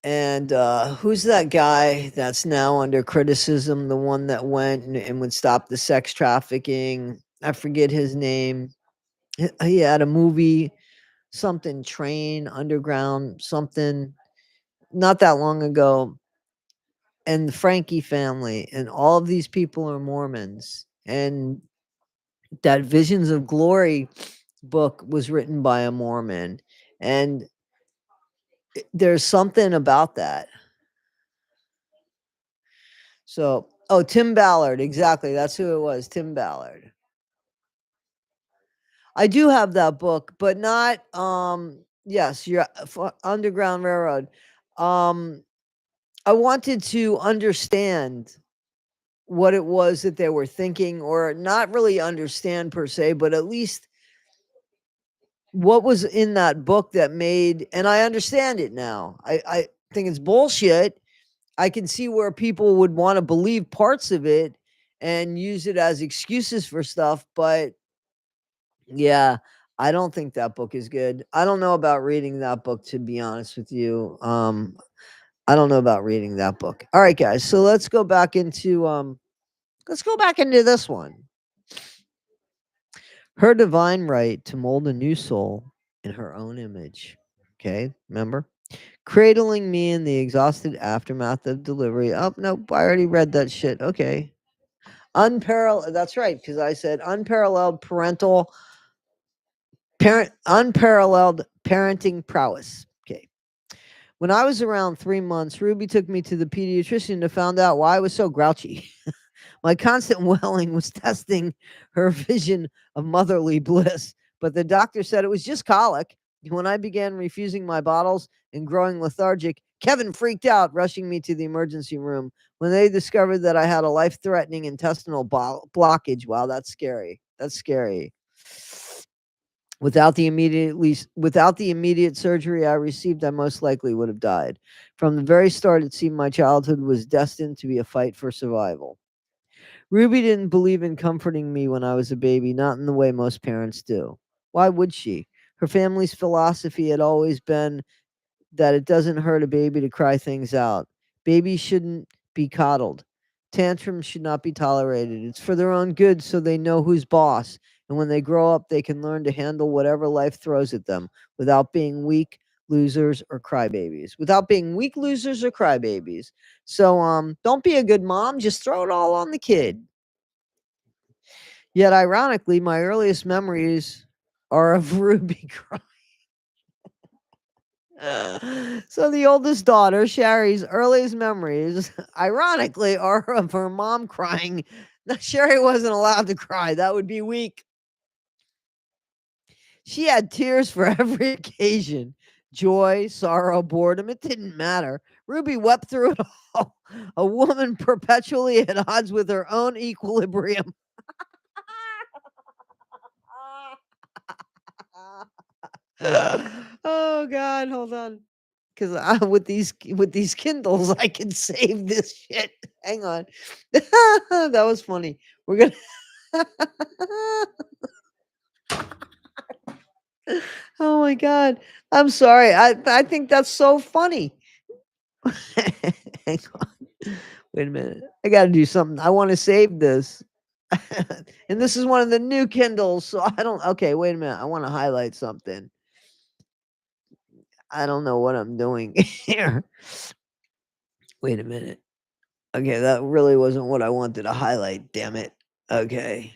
And who's that guy that's now under criticism? The one that went and would stop the sex trafficking. I forget his name. He had a movie, something train, underground, something, not that long ago. And the Franke family, and all of these people are Mormons. And that Visions of Glory book was written by a Mormon. And there's something about that. So, oh, Tim Ballard, exactly. That's who it was, Tim Ballard. I do have that book, but not yes, you're Underground Railroad. I wanted to understand what it was that they were thinking, or not really understand per se, but at least what was in that book that made, and I understand it now. I think it's bullshit. I can see where people would want to believe parts of it and use it as excuses for stuff, but yeah, I don't think that book is good. I don't know about reading that book, to be honest with you. I don't know about reading that book. All right, guys. So let's go back into this one. Her divine right to mold a new soul in her own image. Okay, remember? Cradling me in the exhausted aftermath of delivery. Oh, no, I already read that shit. Okay. Unparalleled. That's right, because I said unparalleled unparalleled parenting prowess. Okay. When I was around 3 months, Ruby took me to the pediatrician to find out why I was so grouchy. My constant wailing was testing her vision of motherly bliss, but the doctor said it was just colic. When I began refusing my bottles and growing lethargic, Kevin freaked out, rushing me to the emergency room. When they discovered that I had a life-threatening intestinal blockage, wow, that's scary. That's scary. Without the immediate surgery I received, I most likely would have died. From the very start, it seemed my childhood was destined to be a fight for survival. Ruby didn't believe in comforting me when I was a baby, not in the way most parents do. Why would she? Her family's philosophy had always been that it doesn't hurt a baby to cry things out. Babies shouldn't be coddled. Tantrums should not be tolerated. It's for their own good so they know who's boss. And when they grow up, they can learn to handle whatever life throws at them without being weak, losers, or crybabies. Without being weak, losers, or crybabies. So don't be a good mom. Just throw it all on the kid. Yet, ironically, my earliest memories are of Ruby crying. So the oldest daughter, Shari's earliest memories, ironically, are of her mom crying. Now, Shari wasn't allowed to cry. That would be weak. She had tears for every occasion. Joy, sorrow, boredom, it didn't matter. Ruby wept through it all. A woman perpetually at odds with her own equilibrium. Oh God, hold on. Because with these Kindles, I can save this shit. Hang on. That was funny. We're gonna Oh my god. I'm sorry. I think that's so funny. Hang on. Wait a minute. I gotta do something. I wanna save this. And this is one of the new Kindles, so I don't okay, wait a minute. I wanna highlight something. I don't know what I'm doing here. Wait a minute. Okay, that really wasn't what I wanted to highlight, damn it. Okay.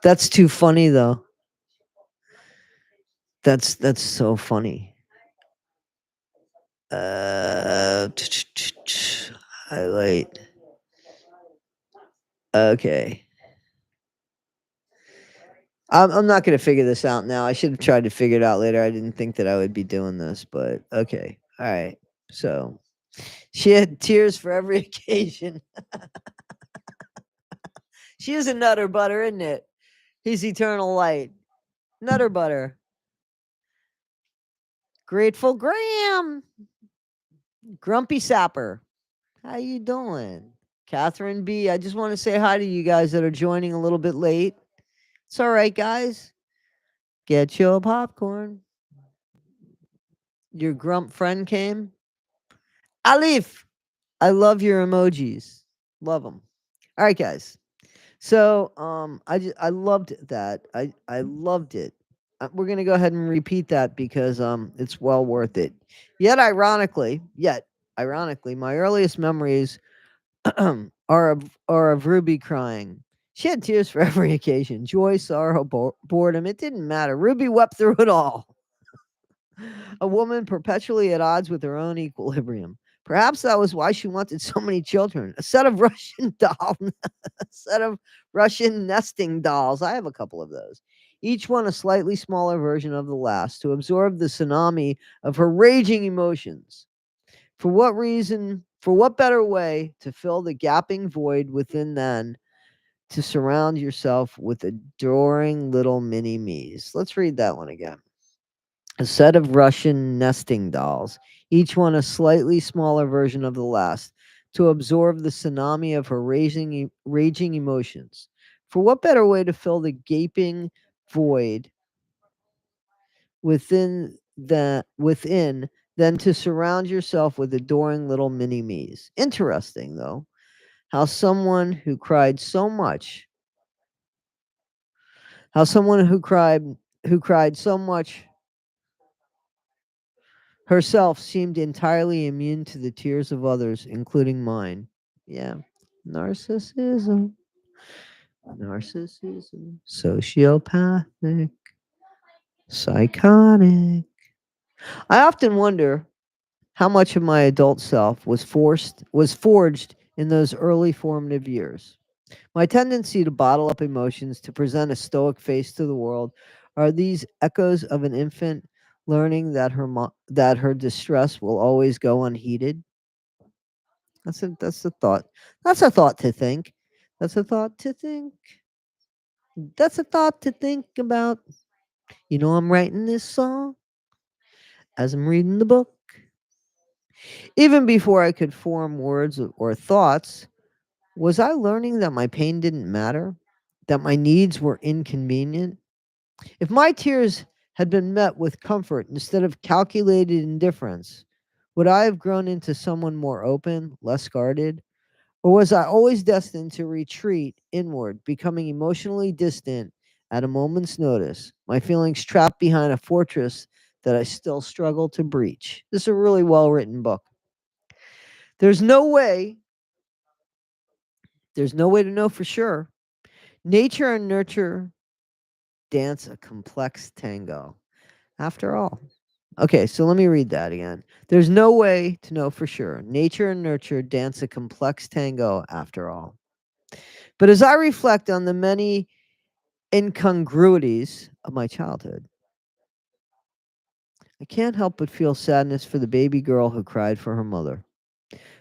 That's too funny though. That's so funny. Uh, highlight. Okay. I'm not gonna figure this out now. I should have tried to figure it out later. I didn't think that I would be doing this, but okay. All right. So she had tears for every occasion. She is a nutter butter, isn't it? He's eternal light. Nutter butter. Grateful Graham. Grumpy Sapper. How you doing? Catherine B. I just want to say hi to you guys that are joining a little bit late. It's all right, guys. Get your popcorn. Your grump friend came. Alif. I love your emojis. Love them. All right, guys. So, I loved that. I loved it. We're gonna go ahead and repeat that because it's well worth it. Yet ironically, my earliest memories are of Ruby crying. She had tears for every occasion: joy, sorrow, boredom. It didn't matter. Ruby wept through it all. A woman perpetually at odds with her own equilibrium. Perhaps that was why she wanted so many children. A set of Russian dolls, a set of Russian nesting dolls. I have a couple of those. Each one a slightly smaller version of the last to absorb the tsunami of her raging emotions. For what reason, for what better way to fill the gaping void within than to surround yourself with adoring little mini me's? Let's read that one again. A set of Russian nesting dolls, each one a slightly smaller version of the last, to absorb the tsunami of her raging emotions. For what better way to fill the gaping void within than to surround yourself with adoring little mini me's? Interesting though, how someone who cried so much herself seemed entirely immune to the tears of others, including mine. Yeah. Narcissism, sociopathic, psychotic. I often wonder how much of my adult self was forged in those early formative years. My tendency to bottle up emotions, to present a stoic face to the world, are these echoes of an infant learning that her distress will always go unheeded? That's a thought. That's a thought to think. That's a thought to think. That's a thought to think about. I'm writing this song as I'm reading the book. Even before I could form words or thoughts, was I learning that my pain didn't matter? That my needs were inconvenient? If my tears had been met with comfort instead of calculated indifference, would I have grown into someone more open, less guarded? Or was I always destined to retreat inward, becoming emotionally distant at a moment's notice, my feelings trapped behind a fortress that I still struggle to breach? This is a really well written book. There's no way, there's no way to know for sure. Nature and nurture dance a complex tango. After all, okay, so let me read that again. There's no way to know for sure. Nature and nurture dance a complex tango after all. But as I reflect on the many incongruities of my childhood, I can't help but feel sadness for the baby girl who cried for her mother,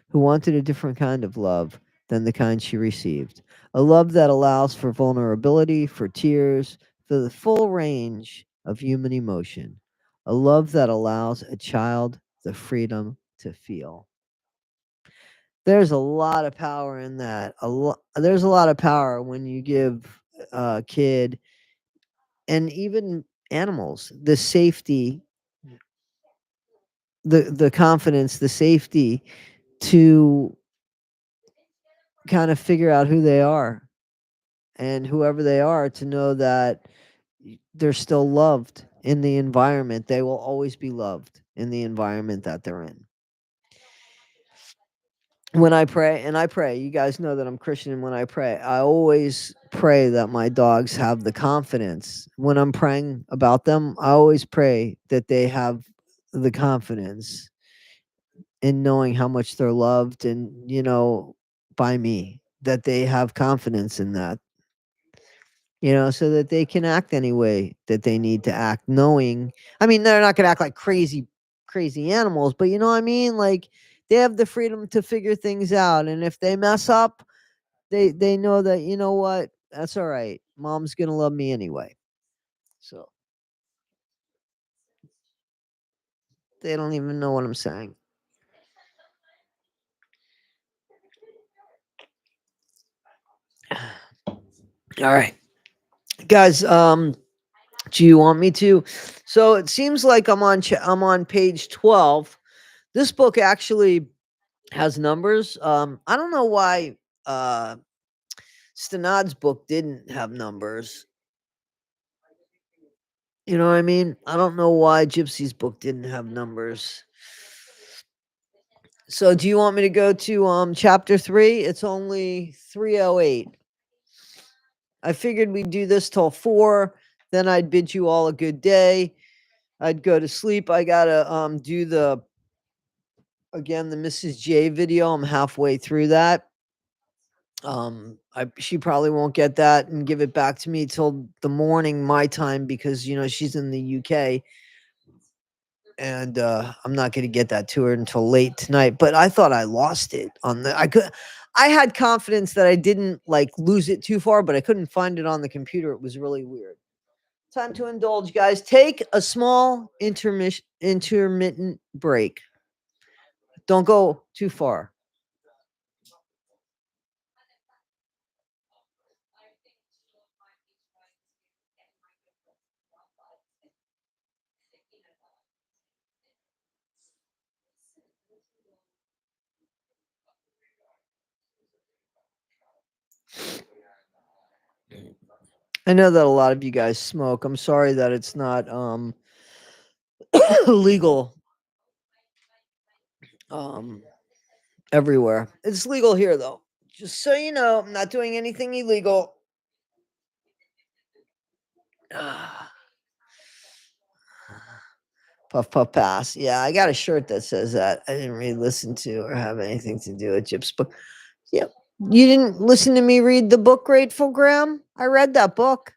who wanted a different kind of love than the kind she received. A love that allows for vulnerability, for tears, for the full range of human emotion. A love that allows a child the freedom to feel. There's a lot of power in that. There's a lot of power when you give a kid and even animals the safety, the confidence, the safety to kind of figure out who they are, and whoever they are, to know that they're still loved in the environment. They will always be loved in the environment that they're in. When I pray, and I pray, you guys know that I'm Christian, and when I pray, I always pray that my dogs have the confidence. When I'm praying about them, I always pray that they have the confidence in knowing how much they're loved, and, by me, that they have confidence in that, so that they can act any way that they need to act, knowing, I mean, they're not going to act like crazy animals, but you know what I mean? Like, they have the freedom to figure things out. And if they mess up, they know that, you know what, that's all right. Mom's going to love me anyway. So they don't even know what I'm saying. All right, guys, do you want me to? So it seems like I'm on page 12. This book actually has numbers. I don't know why Stenad's book didn't have numbers. You know what I mean? I don't know why Gypsy's book didn't have numbers. So do you want me to go to chapter 3? It's only 308. I figured we'd do this till 4, then I'd bid you all a good day. I'd go to sleep. I gotta do the Mrs. J video. I'm halfway through that. She probably won't get that and give it back to me till the morning my time, because she's in the UK, and I'm not going to get that to her until late tonight. But I thought I lost it on the I had confidence that I didn't like lose it too far, but I couldn't find it on the computer. It was really weird. Time to indulge, guys. Take a small intermittent break. Don't go too far. I know that a lot of you guys smoke. I'm sorry that it's not legal everywhere. It's legal here though. Just so you know, I'm not doing anything illegal. Puff puff pass. Yeah, I got a shirt that says that. I didn't really listen to or have anything to do with Chip's book. Yep. You didn't listen to me read the book Grateful Graham? I read that book.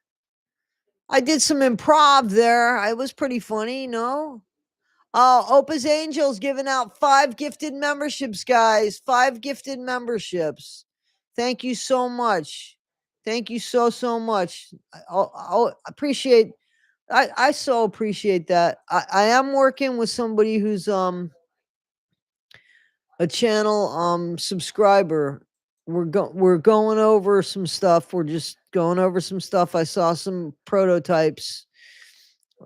I did some improv there. It was pretty funny, no? Oh, Opus Angels giving out 5 gifted memberships, guys. 5 gifted memberships. Thank you so much. Thank you so much. I'll appreciate. I so appreciate that. I am working with somebody who's a channel subscriber. We're going over some stuff. We're just going over some stuff. I saw some prototypes,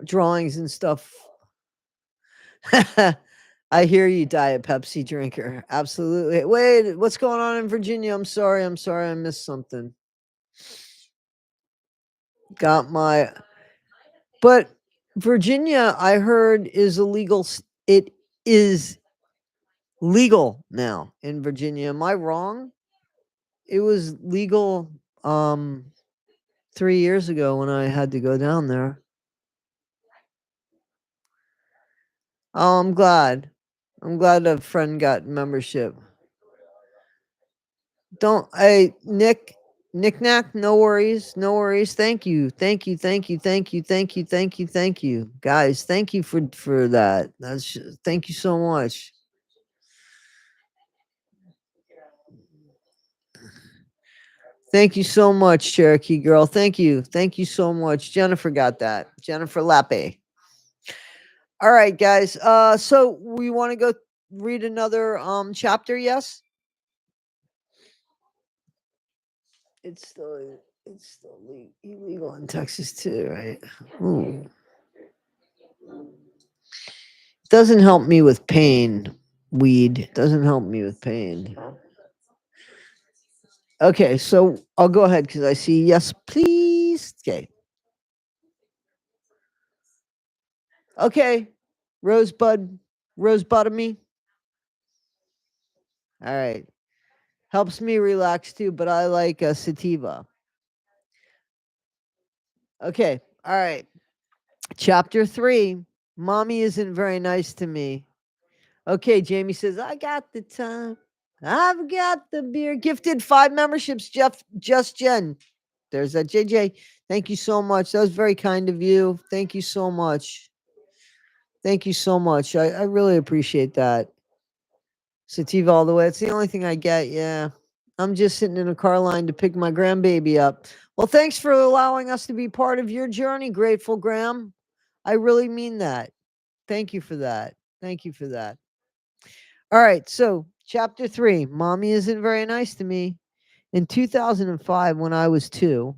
drawings and stuff. I hear you, Diet Pepsi drinker. Absolutely. Wait, what's going on in Virginia? I'm sorry. I missed something. Got my. But Virginia, I heard, is illegal. It is legal now in Virginia. Am I wrong? It was legal 3 years ago when I had to go down there. Oh, I'm glad. I'm glad a friend got membership. Don't I Nick Knack, no worries, no worries. Thank you. Thank you. Thank you. Thank you. Thank you. Thank you. Thank you. Guys, thank you for that. Thank you so much. Thank you so much, Cherokee girl. Thank you. Thank you so much. Jennifer got that. Jennifer Lappe. All right, guys. So we want to go read another chapter, yes? It's still illegal in Texas too, right? Ooh. Doesn't help me with pain. Weed doesn't help me with pain. Okay, so I'll go ahead because I see yes, please. Okay. Okay. Rosebud, Rosebutomy. All right. Helps me relax too, but I like sativa. Okay. All right. Chapter 3. Mommy isn't very nice to me. Okay, Jamie says, I got the time. I've got the beer. Gifted 5 memberships, Jeff, Just Jen. There's that JJ. Thank you so much. That was very kind of you. Thank you so much. Thank you so much. I really appreciate that. Sativa all the way. It's the only thing I get. Yeah. I'm just sitting in a car line to pick my grandbaby up. Well, thanks for allowing us to be part of your journey, Grateful Graham. I really mean that. Thank you for that. Thank you for that. All right. So, chapter 3 Mommy isn't very nice to me. In 2005, when I was 2,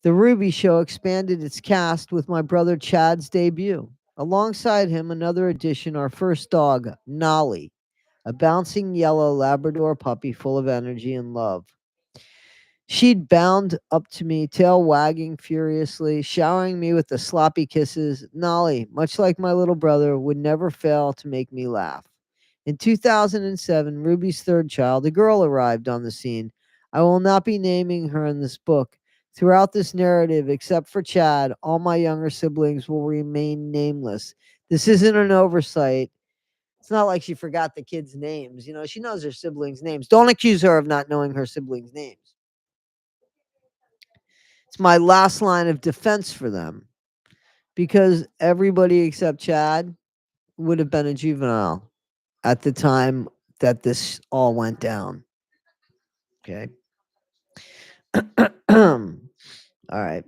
the Ruby Show expanded its cast with my brother Chad's debut. Alongside him, another addition, our first dog, Nolly, a bouncing yellow Labrador puppy full of energy and love. She'd bound up to me, tail wagging furiously, showering me with the sloppy kisses. Nolly, much like my little brother, would never fail to make me laugh. In 2007, Ruby's third child, a girl, arrived on the scene. I will not be naming her in this book. Throughout this narrative, except for Chad, all my younger siblings will remain nameless. This isn't an oversight. It's not like she forgot the kids' names. You know, she knows her siblings' names. Don't accuse her of not knowing her siblings' names. It's my last line of defense for them because everybody except Chad would have been a juvenile at the time that this all went down. Okay. All right.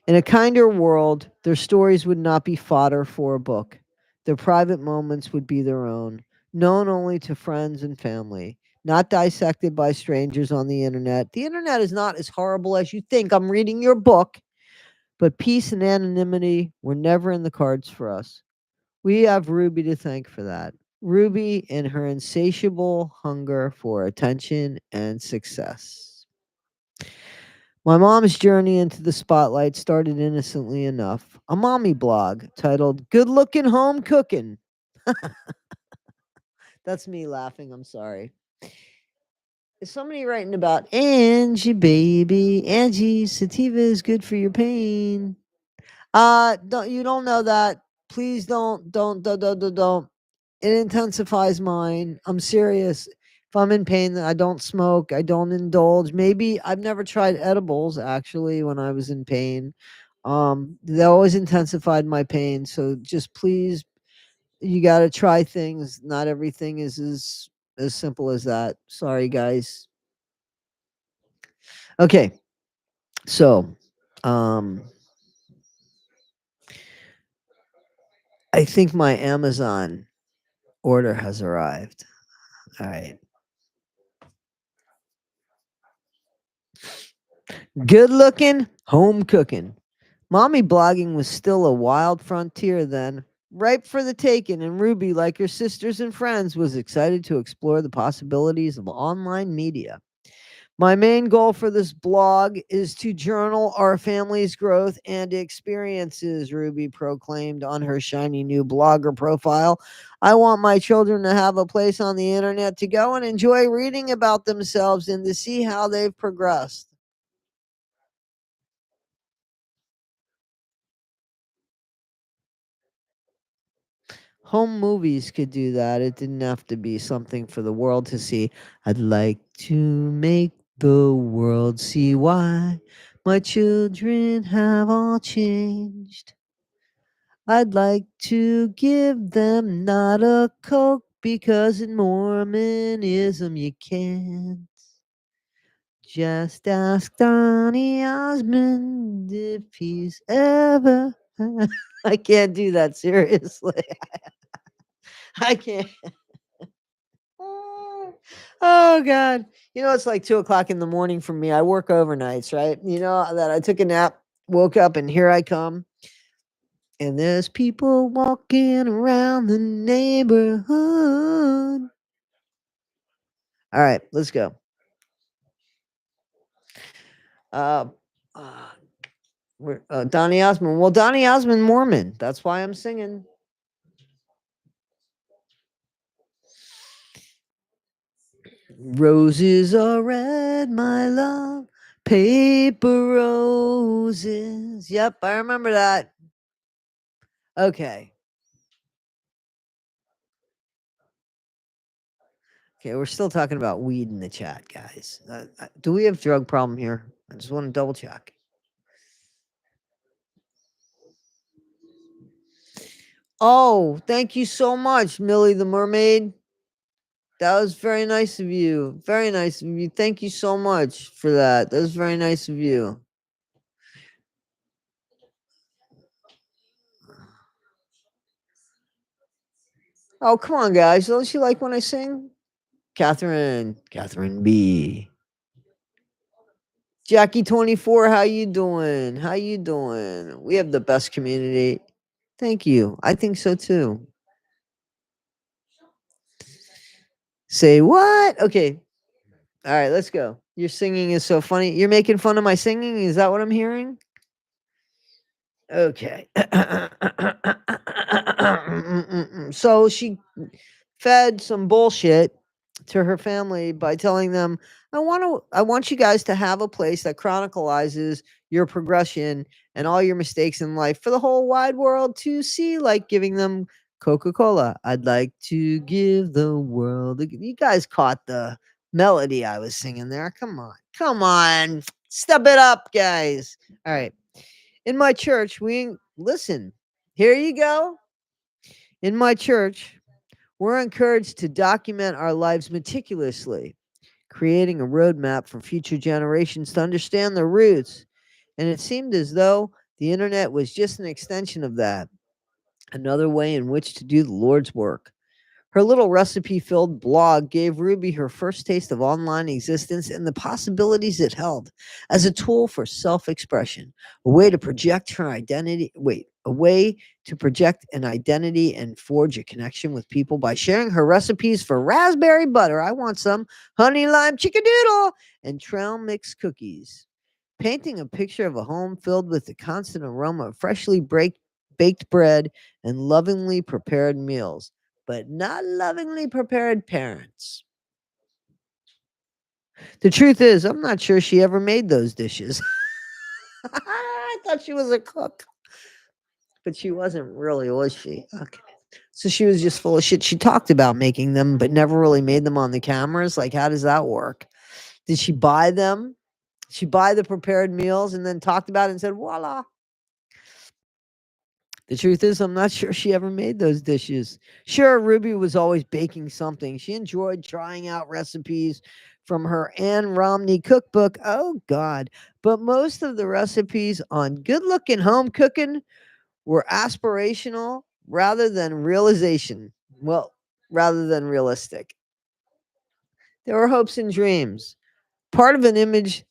In a kinder world, their stories would not be fodder for a book. Their private moments would be their own, known only to friends and family, not dissected by strangers on the internet. The internet is not as horrible as you think. I'm reading your book, but peace and anonymity were never in the cards for us. We have Ruby to thank for that. Ruby and her insatiable hunger for attention and success. My mom's journey into the spotlight started innocently enough. A mommy blog titled Good Looking Home Cooking. That's me laughing. I'm sorry. Is somebody writing about Angie, baby? Angie, sativa is good for your pain. Don't know that. Please don't. It intensifies mine. I'm serious. If I'm in pain, I don't smoke. I don't indulge. Maybe I've never tried edibles actually when I was in pain. They always intensified my pain. So just please, you got to try things. Not everything is as simple as that. Sorry, guys. Okay, so um, I think my Amazon order has arrived. All right. Good looking, home cooking. Mommy blogging was still a wild frontier then, ripe for the taking, and Ruby, like her sisters and friends, was excited to explore the possibilities of online media. My main goal for this blog is to journal our family's growth and experiences, Ruby proclaimed on her shiny new blogger profile. I want my children to have a place on the internet to go and enjoy reading about themselves and to see how they've progressed. Home movies could do that. It didn't have to be something for the world to see. I'd like to make the world see why my children have all changed. I'd like to give them not a Coke because in Mormonism you can't. Just ask Donny Osmond if he's ever. I can't do that seriously. I can't. Oh God. It's like 2 o'clock in the morning for me. I work overnights, right? That I took a nap, woke up, and here I come. And there's people walking around the neighborhood. All right, let's go. Uh, uh Donny Osmond. Well, Donny Osmond Mormon. That's why I'm singing. Roses are red, my love. Paper roses. Yep, I remember that. Okay. Okay, we're still talking about weed in the chat, guys. Do we have drug problem here? I just want to double check. Oh, thank you so much, Millie the Mermaid. That was very nice of you. Very nice of you. Thank you so much for that. That was very nice of you. Oh, come on, guys. Don't you like when I sing? Catherine B. Jackie 24, how you doing? How you doing? We have the best community. Thank you. I think so too. Say what? Okay. All right, let's go. Your singing is so funny. You're making fun of my singing? Is that what I'm hearing? Okay. So she fed some bullshit to her family by telling them, I want you guys to have a place that chronicles your progression and all your mistakes in life for the whole wide world to see, like giving them Coca-Cola. I'd like to give the world. You guys caught the melody I was singing there. Come on. Come on. Step it up, guys. All right. In my church, we listen. Here you go. In my church, we're encouraged to document our lives meticulously, creating a roadmap for future generations to understand their roots. And it seemed as though the internet was just an extension of that, another way in which to do the Lord's work. Her little recipe filled blog gave Ruby her first taste of online existence and the possibilities it held as a tool for self expression, a way to project her identity. A way to project an identity and forge a connection with people by sharing her recipes for raspberry butter. I want some honey lime chickadoodle and trail mix cookies. Painting a picture of a home filled with the constant aroma of freshly baked bread and lovingly prepared meals, but not lovingly prepared parents. The truth is, I'm not sure she ever made those dishes. I thought she was a cook, but she wasn't really, was she? Okay. So she was just full of shit. She talked about making them, but never really made them on the cameras. Like, how does that work? Did she buy them? She buy the prepared meals and then talked about it and said, voila. The truth is, I'm not sure she ever made those dishes. Sure, Ruby was always baking something. She enjoyed trying out recipes from her Ann Romney cookbook. Oh, God. But most of the recipes on good looking home cooking were aspirational rather than realization. Well, rather than realistic. There were hopes and dreams. Part of an image,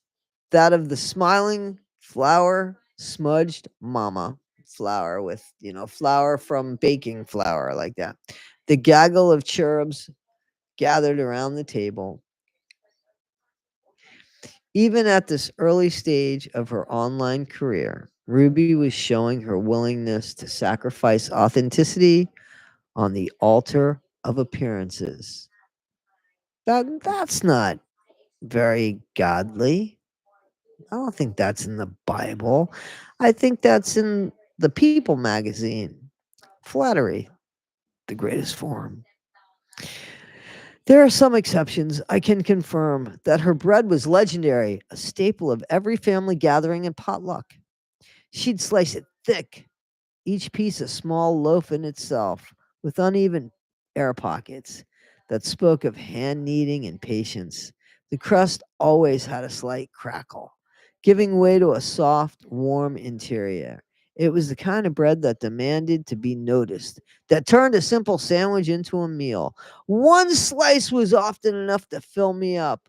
that of the smiling flour smudged mama. Flour with, flour from baking flour like that. The gaggle of cherubs gathered around the table. Even at this early stage of her online career, Ruby was showing her willingness to sacrifice authenticity on the altar of appearances. That's not very godly. I don't think that's in the Bible. I think that's in the People magazine. Flattery, the greatest form. There are some exceptions. I can confirm that her bread was legendary, a staple of every family gathering and potluck. She'd slice it thick, each piece a small loaf in itself, with uneven air pockets that spoke of hand kneading and patience. The crust always had a slight crackle, giving way to a soft, warm interior. It was the kind of bread that demanded to be noticed, that turned a simple sandwich into a meal. One slice was often enough to fill me up,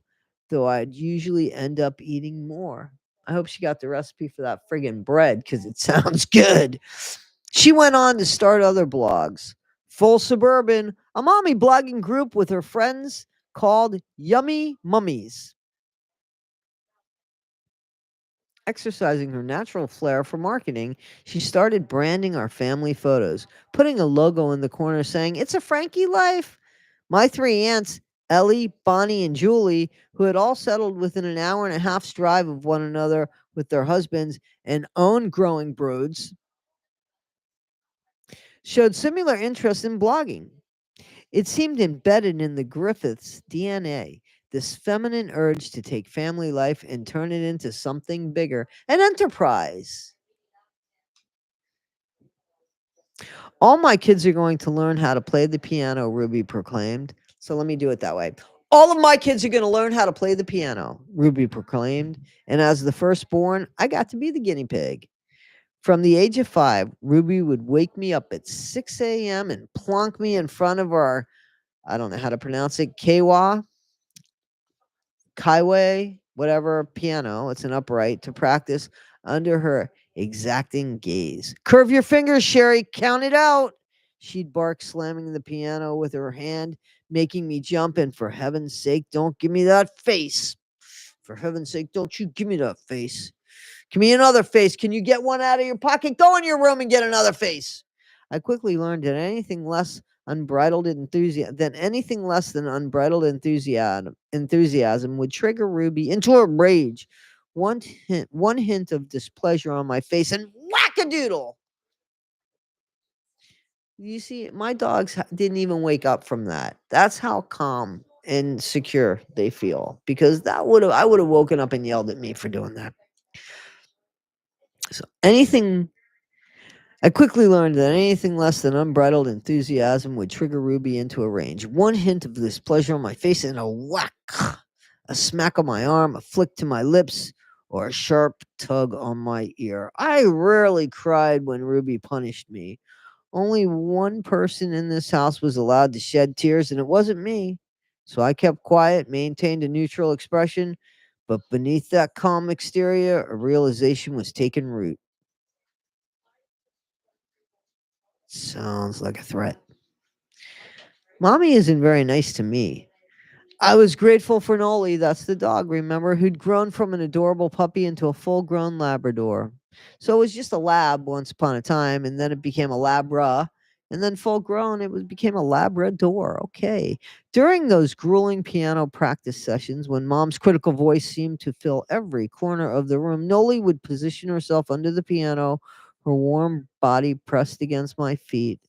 though I'd usually end up eating more. I hope she got the recipe for that friggin' bread because it sounds good. She went on to start other blogs. Full Suburban, a mommy blogging group with her friends called Yummy Mummies. Exercising her natural flair for marketing, she started branding our family photos, putting a logo in the corner saying, "It's a Frankie life." My three aunts, Ellie, Bonnie, and Julie, who had all settled within an hour and a half's drive of one another with their husbands and owned growing broods, showed similar interest in blogging. It seemed embedded in the Griffiths' DNA, this feminine urge to take family life and turn it into something bigger, an enterprise. All my kids are going to learn how to play the piano, Ruby proclaimed. So let me do it that way. All of my kids are going to learn how to play the piano, Ruby proclaimed. And as the firstborn, I got to be the guinea pig. From the age of 5, Ruby would wake me up at 6 a.m. and plonk me in front of our, I don't know how to pronounce it, Kaiway, whatever piano, it's an upright, to practice under her exacting gaze. Curve your fingers, Shari, count it out. She'd bark, slamming the piano with her hand, making me jump. And for heaven's sake, don't give me that face. For heaven's sake, don't you give me that face. Give me another face. Can you get one out of your pocket? Go in your room and get another face. I quickly learned that anything less than unbridled enthusiasm would trigger Ruby into a rage. One hint of displeasure on my face, and whack-a-doodle. You see, my dogs didn't even wake up from that. That's how calm and secure they feel. Because I would have woken up and yelled at me for doing that. So anything I quickly learned that anything less than unbridled enthusiasm would trigger Ruby into a rage. One hint of displeasure on my face and a whack, a smack on my arm, a flick to my lips, or a sharp tug on my ear. I rarely cried when Ruby punished me. Only one person in this house was allowed to shed tears, and it wasn't me. So I kept quiet, maintained a neutral expression, but beneath that calm exterior, a realization was taking root. Sounds like a threat. Mommy isn't very nice to me. I was grateful for Noli, that's the dog, remember, who'd grown from an adorable puppy into a full grown Labrador. So it was just a lab once upon a time, and then it became a Labra, and then full grown, became a Labrador. Okay. During those grueling piano practice sessions, when Mom's critical voice seemed to fill every corner of the room, Noli would position herself under the piano, her warm body pressed against my feet.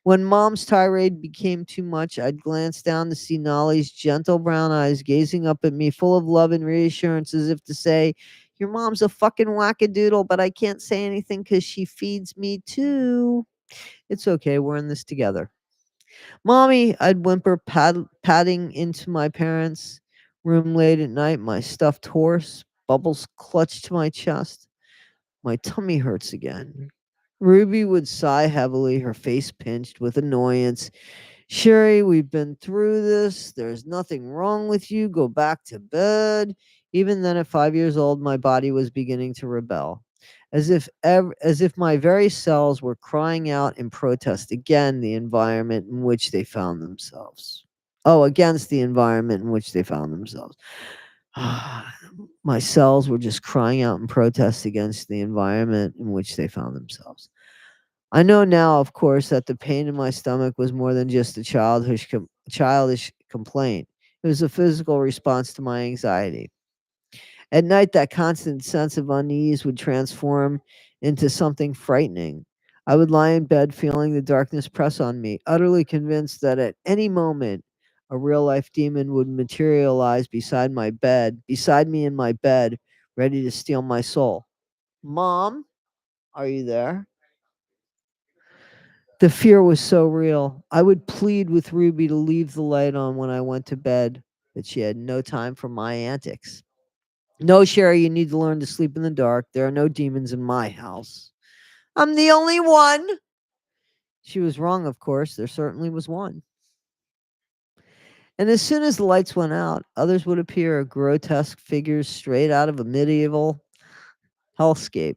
When Mom's tirade became too much, I'd glance down to see Nolly's gentle brown eyes gazing up at me, full of love and reassurance, as if to say, "Your mom's a fucking wackadoodle, but I can't say anything because she feeds me too. It's okay, we're in this together." "Mommy," I'd whimper, padding into my parents' room late at night, my stuffed horse, bubbles clutched to my chest. "My tummy hurts again." Ruby would sigh heavily, her face pinched with annoyance. "Shari, we've been through this. There's nothing wrong with you. Go back to bed." Even then, at 5 years old, my body was beginning to rebel, as if my very cells were crying out in protest against the environment in which they found themselves. Oh, against the environment in which they found themselves. My cells were just crying out in protest against the environment in which they found themselves. I know now, of course, that the pain in my stomach was more than just a childish complaint. It was a physical response to my anxiety. At night, that constant sense of unease would transform into something frightening. I would lie in bed feeling the darkness press on me, utterly convinced that at any moment a real life demon would materialize beside me in my bed, ready to steal my soul. "Mom, are you there?" The fear was so real. I would plead with Ruby to leave the light on when I went to bed, but she had no time for my antics. "No, Shari, you need to learn to sleep in the dark. There are no demons in my house." I'm the only one. She was wrong, of course. There certainly was one. And as soon as the lights went out, others would appear, grotesque figures straight out of a medieval hellscape,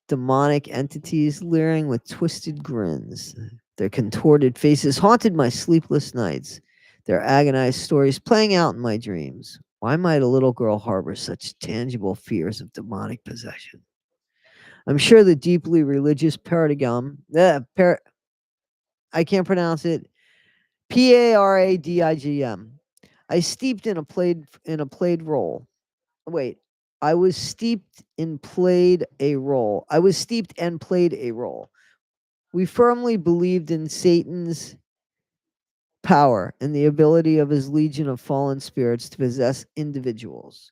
demonic entities leering with twisted grins. Their contorted faces haunted my sleepless nights, their agonized stories playing out in my dreams. Why might a little girl harbor such tangible fears of demonic possession? I'm sure the deeply religious paradigm, I can't pronounce it, Paradigm. I steeped in a played role. Wait, I was steeped in played a role. I was steeped and played a role. We firmly believed in Satan's power and the ability of his legion of fallen spirits to possess individuals.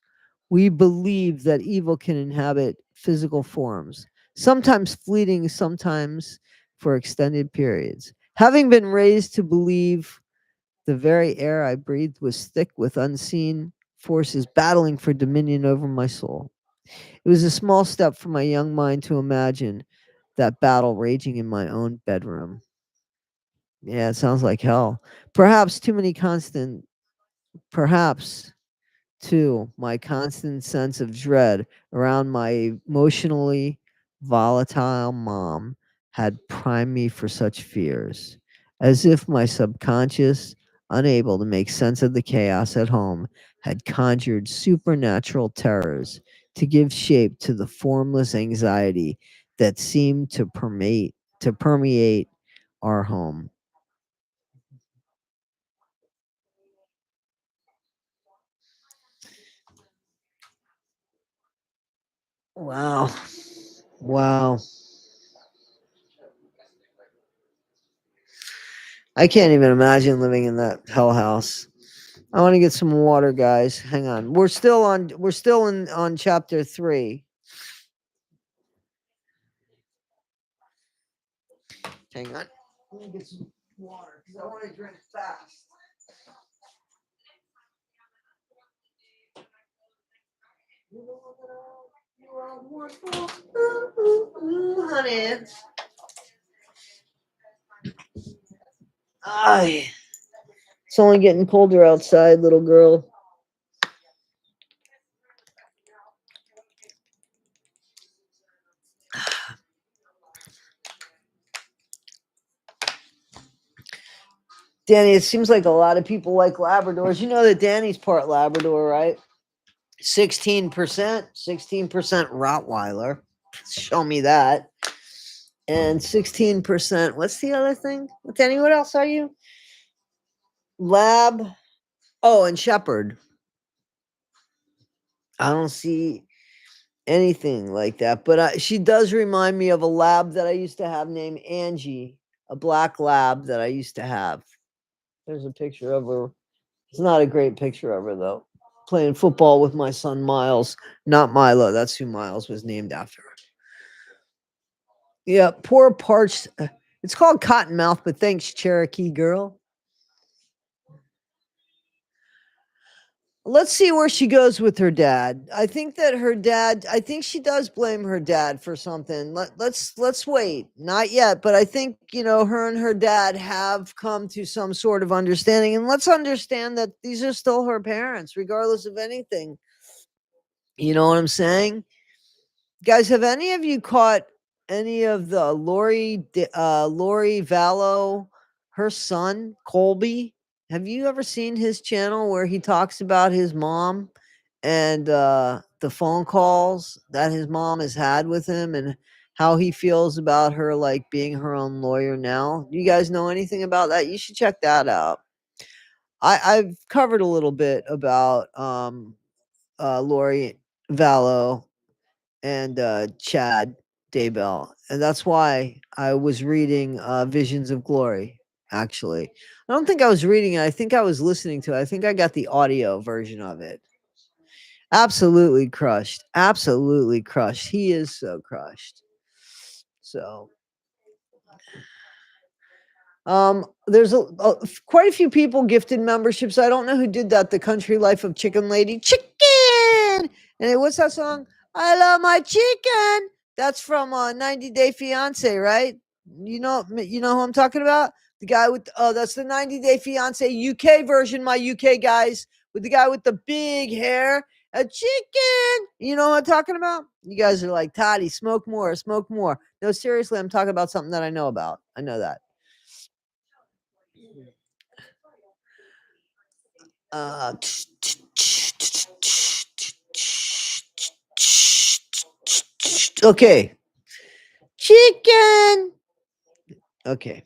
We believe that evil can inhabit physical forms, sometimes fleeting, sometimes for extended periods. Having been raised to believe the very air I breathed was thick with unseen forces battling for dominion over my soul. It was a small step for my young mind to imagine that battle raging in my own bedroom. Yeah, it sounds like hell. Perhaps too many constant, perhaps too, my constant sense of dread around my emotionally volatile mom had primed me for such fears, as if my subconscious, unable to make sense of the chaos at home, had conjured supernatural terrors to give shape to the formless anxiety that seemed to permeate our home. Wow. Wow. I can't even imagine living in that hell house. I want to get some water, guys. Hang on. We're still in on chapter 3. Hang on. Let me get some water cuz I want to drink fast. You are wonderful. Honey. Ay. It's only getting colder outside, little girl. Danny, it seems like a lot of people like Labradors. You know that Danny's part Labrador, right? 16%, 16% Rottweiler. Show me that. And 16%. What's the other thing? Danny, what else are you? Lab. Oh, and Shepherd. I don't see anything like that, but she does remind me of a lab that I used to have named Angie, a black lab that I used to have. There's a picture of her. It's not a great picture of her, though. Playing football with my son Miles, not Milo. That's who Miles was named after. Yeah, poor parched. It's called Cottonmouth, but thanks, Cherokee girl. Let's see where she goes with her dad. I think she does blame her dad for something. Let's wait. Not yet, but I think, her and her dad have come to some sort of understanding, and let's understand that these are still her parents regardless of anything. You know what I'm saying? Guys, have any of you caught any of the Lori Vallow, her son, Colby? Have you ever seen his channel where he talks about his mom and the phone calls that his mom has had with him and how he feels about her like being her own lawyer now? You guys know anything about that? You should check that out. I've covered a little bit about Lori Vallow and Chad Daybell, and that's why I was reading Visions of Glory. Actually, I don't think I was reading it. I think I was listening to it. I think I got the audio version of it. Absolutely crushed. Absolutely crushed. He is so crushed. So, quite a few people gifted memberships. I don't know who did that. The Country Life of Chicken Lady, Chicken. And what's that song? I love my chicken. That's from 90 Day Fiance, right? You know who I'm talking about? The guy with oh, that's the 90 Day Fiance UK version, my UK guys, with the guy with the big hair, a chicken. You know what I'm talking about? You guys are like, Toddy, smoke more, smoke more. No, seriously, I'm talking about something that I know about. I know that. Uh, okay, chicken. Okay.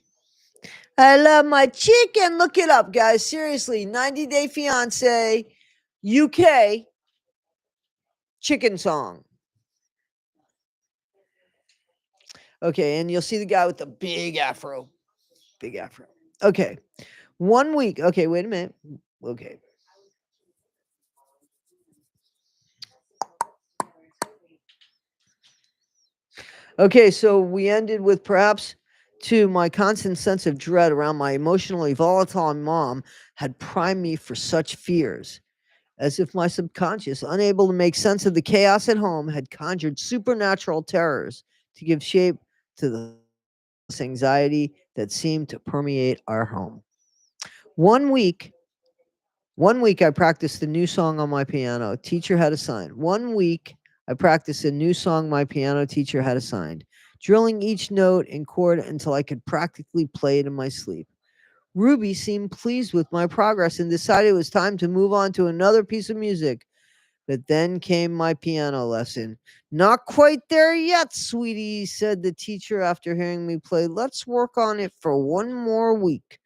I love my chicken. Look it up, guys. Seriously, 90 Day Fiance UK chicken song. Okay, and you'll see the guy with the big afro. Big afro. Okay. 1 week. Okay, wait a minute. Okay. Okay, so we ended with perhaps to my constant sense of dread around my emotionally volatile mom had primed me for such fears, as if my subconscious, unable to make sense of the chaos at home, had conjured supernatural terrors to give shape to the anxiety that seemed to permeate our home. One week, 1 week I practiced a new song on my piano. Teacher had assigned. 1 week I practiced a new song my piano teacher had assigned, drilling each note and chord until I could practically play it in my sleep. Ruby seemed pleased with my progress and decided it was time to move on to another piece of music. But then came my piano lesson. Not quite there yet, sweetie, said the teacher after hearing me play. Let's work on it for 1 more week.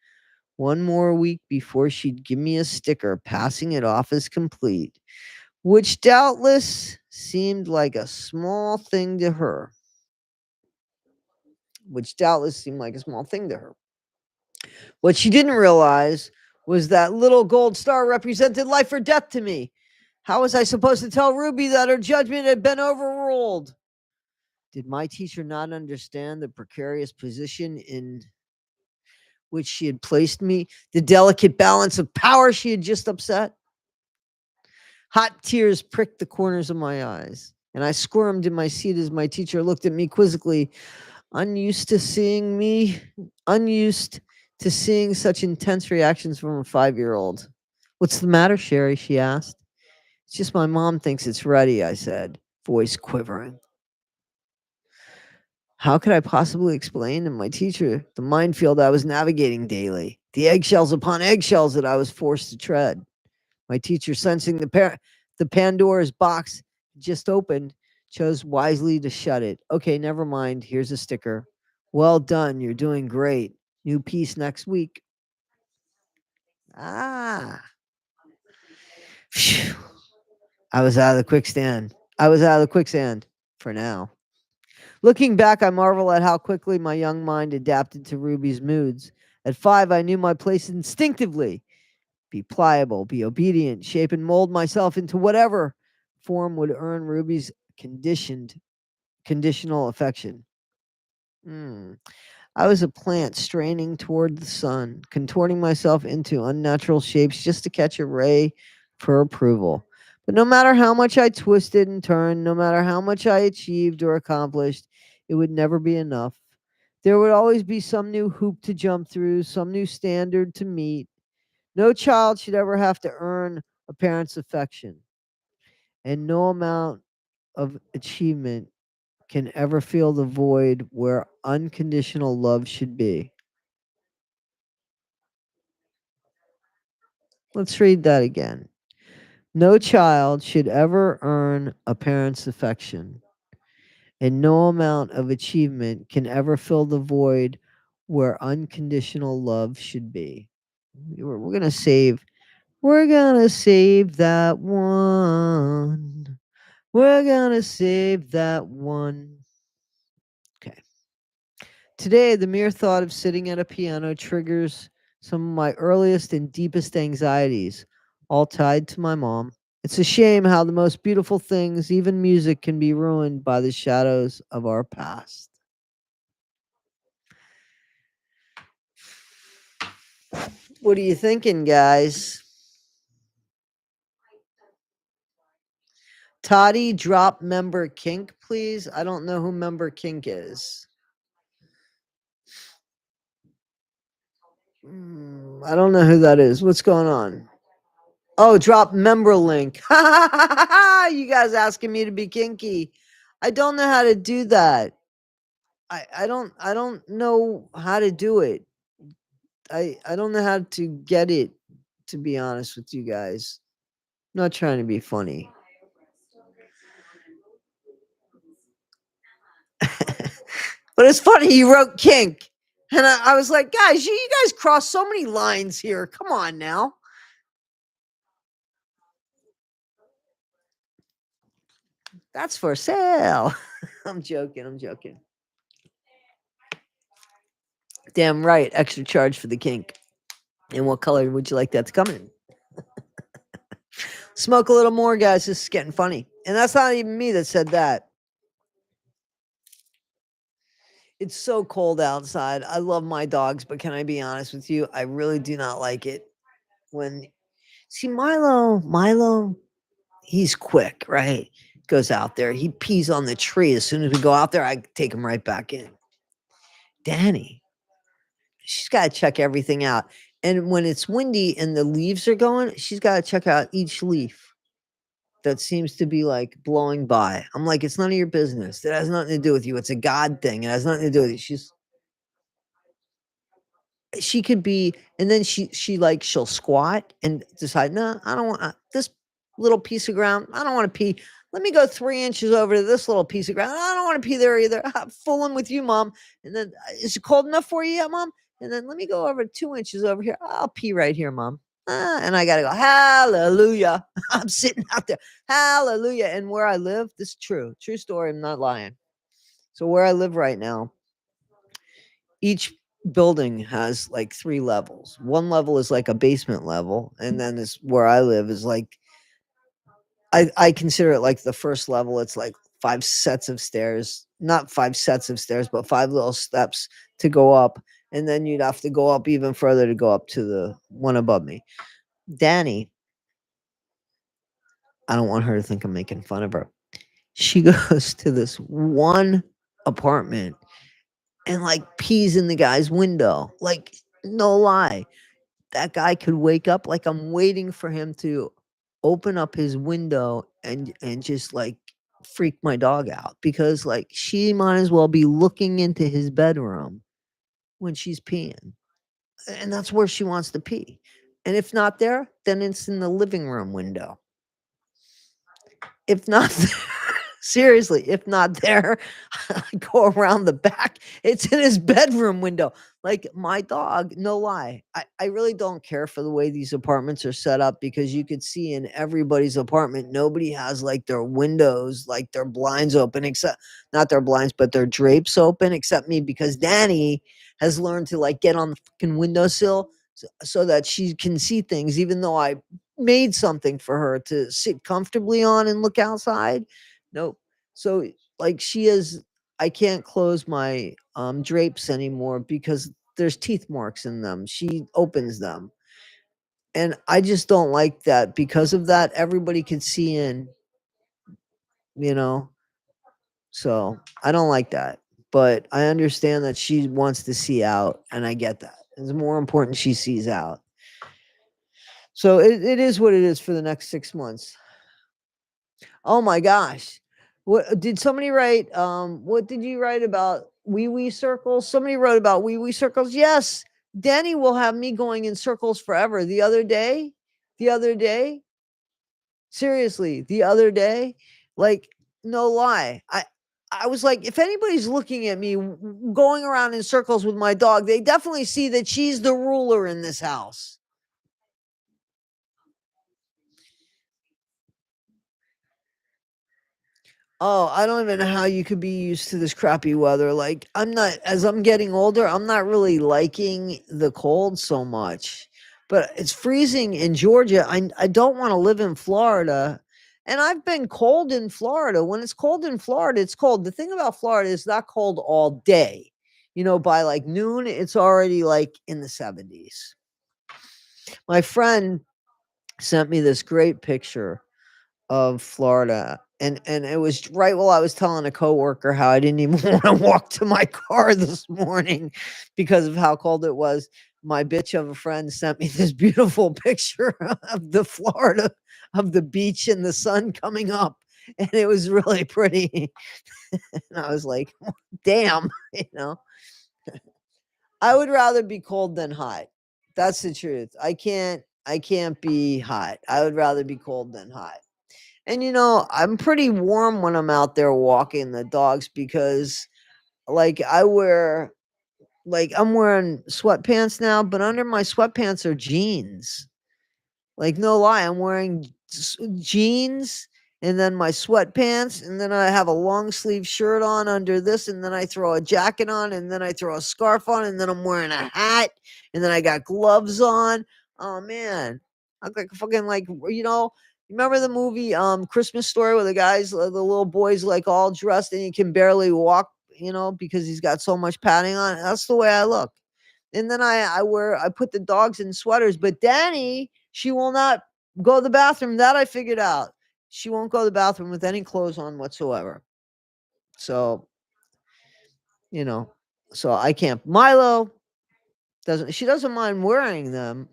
1 more week before she'd give me a sticker, passing it off as complete, which doubtless seemed like a small thing to her. Which doubtless seemed like a small thing to her. What she didn't realize was that little gold star represented life or death to me. How was I supposed to tell Ruby that her judgment had been overruled? Did my teacher not understand the precarious position in which she had placed me, the delicate balance of power she had just upset? Hot tears pricked the corners of my eyes, and I squirmed in my seat as my teacher looked at me quizzically, unused to seeing me, unused to seeing such intense reactions from a 5-year-old. What's the matter, Shari? She asked. It's just my mom thinks it's ready, I said, voice quivering. How could I possibly explain to my teacher the minefield I was navigating daily, the eggshells upon eggshells that I was forced to tread? My teacher, sensing the Pandora's box just opened, chose wisely to shut it. Okay, never mind. Here's a sticker. Well done. You're doing great. New piece next week. Ah. Phew. I was out of the quicksand. I was out of the quicksand for now. Looking back, I marvel at how quickly my young mind adapted to Ruby's moods. At 5, I knew my place instinctively. Be pliable, be obedient, shape and mold myself into whatever form would earn Ruby's conditional affection. Hmm. I was a plant straining toward the sun, contorting myself into unnatural shapes just to catch a ray for approval. But no matter how much I twisted and turned, no matter how much I achieved or accomplished, it would never be enough. There would always be some new hoop to jump through, some new standard to meet. No child should ever have to earn a parent's affection, and no amount of achievement can ever fill the void where unconditional love should be. Let's read that again. No child should ever earn a parent's affection, and no amount of achievement can ever fill the void where unconditional love should be. We're going to save. We're going to save that one. We're going to save that one. Okay. Today, the mere thought of sitting at a piano triggers some of my earliest and deepest anxieties, all tied to my mom. It's a shame how the most beautiful things, even music, can be ruined by the shadows of our past. What are you thinking, guys? Toddy, drop member kink, please. I don't know who member kink is. I don't know who that is. What's going on? Oh, drop member link. You guys asking me to be kinky. I don't know how to do that. I don't know how to do it. I don't know how to get it, to be honest with you guys. I'm not trying to be funny. But it's funny, you wrote kink. And I was like, guys, you guys cross so many lines here. Come on now. That's for sale. I'm joking. I'm joking. Damn right. Extra charge for the kink. And what color would you like that to come in? Smoke a little more, guys. This is getting funny. And that's not even me that said that. It's so cold outside. I love my dogs, but can I be honest with you? I really do not like it when see Milo, he's quick, right? Goes out there. He pees on the tree. As soon as we go out there, I take him right back in. Danny, she's got to check everything out. And when it's windy and the leaves are going, she's got to check out each leaf that seems to be like blowing by. I'm like, it's none of your business. It has nothing to do with you. It's a God thing. It has nothing to do with you. She could be, and then she like she'll squat and decide, no, I don't want this little piece of ground. I don't want to pee. Let me go 3 inches over to this little piece of ground. I don't want to pee there either. I'm fooling with you, mom. And then is it cold enough for you yet, mom? And then let me go over 2 inches over here. I'll pee right here, mom. And I gotta go, hallelujah. I'm sitting out there, hallelujah. And where I live, this is true story. I'm not lying. So where I live right now, each building has like 3 levels. One level is like a basement level, and then this where I live is like I consider it like the first level. It's like 5 sets of stairs, not 5 sets of stairs, but 5 little steps to go up, and then you'd have to go up even further to go up to the one above me. Danny, I don't want her to think I'm making fun of her. She goes to this one apartment and like pees in the guy's window. Like, no lie. That guy could wake up, like, I'm waiting for him to open up his window and just, like, freak my dog out because, like, she might as well be looking into his bedroom when she's peeing, and that's where she wants to pee, and if not there, then it's in the living room window. If not seriously, if not there, I go around the back. It's in his bedroom window. Like my dog, no lie. I really don't care for the way these apartments are set up because you could see in everybody's apartment, nobody has like their windows, like their blinds open, except not their blinds, but their drapes open, except me because Danny has learned to like get on the fucking windowsill so that she can see things, even though I made something for her to sit comfortably on and look outside. Nope. So like she is I can't close my drapes anymore because there's teeth marks in them. She opens them. And I just don't like that because of that everybody can see in, you know. So I don't like that. But I understand that she wants to see out and I get that. It's more important she sees out. So it is what it is for the next 6 months. Oh my gosh. What did somebody write? What did you write about wee wee circles? Somebody wrote about wee wee circles. Yes, Danny will have me going in circles forever. The other day, seriously, the other day, like no lie. I was like, if anybody's looking at me going around in circles with my dog, they definitely see that she's the ruler in this house. Oh, I don't even know how you could be used to this crappy weather. Like, I'm not, as I'm getting older, I'm not really liking the cold so much. But it's freezing in Georgia. I don't want to live in Florida. And I've been cold in Florida. When it's cold in Florida, it's cold. The thing about Florida is not cold all day. You know, by like noon, it's already like in the 70s. My friend sent me this great picture of Florida And it was right while I was telling a coworker how I didn't even want to walk to my car this morning because of how cold it was. My bitch of a friend sent me this beautiful picture of the Florida of the beach and the sun coming up, and it was really pretty. And I was like, "Damn," you know. I would rather be cold than hot. That's the truth. I can't be hot. I would rather be cold than hot. And I'm pretty warm when I'm out there walking the dogs because like I'm wearing sweatpants now, but under my sweatpants are jeans. Like, no lie, I'm wearing jeans and then my sweatpants, and then I have a long sleeve shirt on under this, and then I throw a jacket on, and then I throw a scarf on, and then I'm wearing a hat, and then I got gloves on. Oh man, I look like fucking remember the movie Christmas Story where the guys, the little boys, like all dressed and he can barely walk, because he's got so much padding on. That's the way I look. And then I put the dogs in sweaters, but Danny, she will not go to the bathroom. That I figured out. She won't go to the bathroom with any clothes on whatsoever. So, you know, so I can't. Milo doesn't mind wearing them.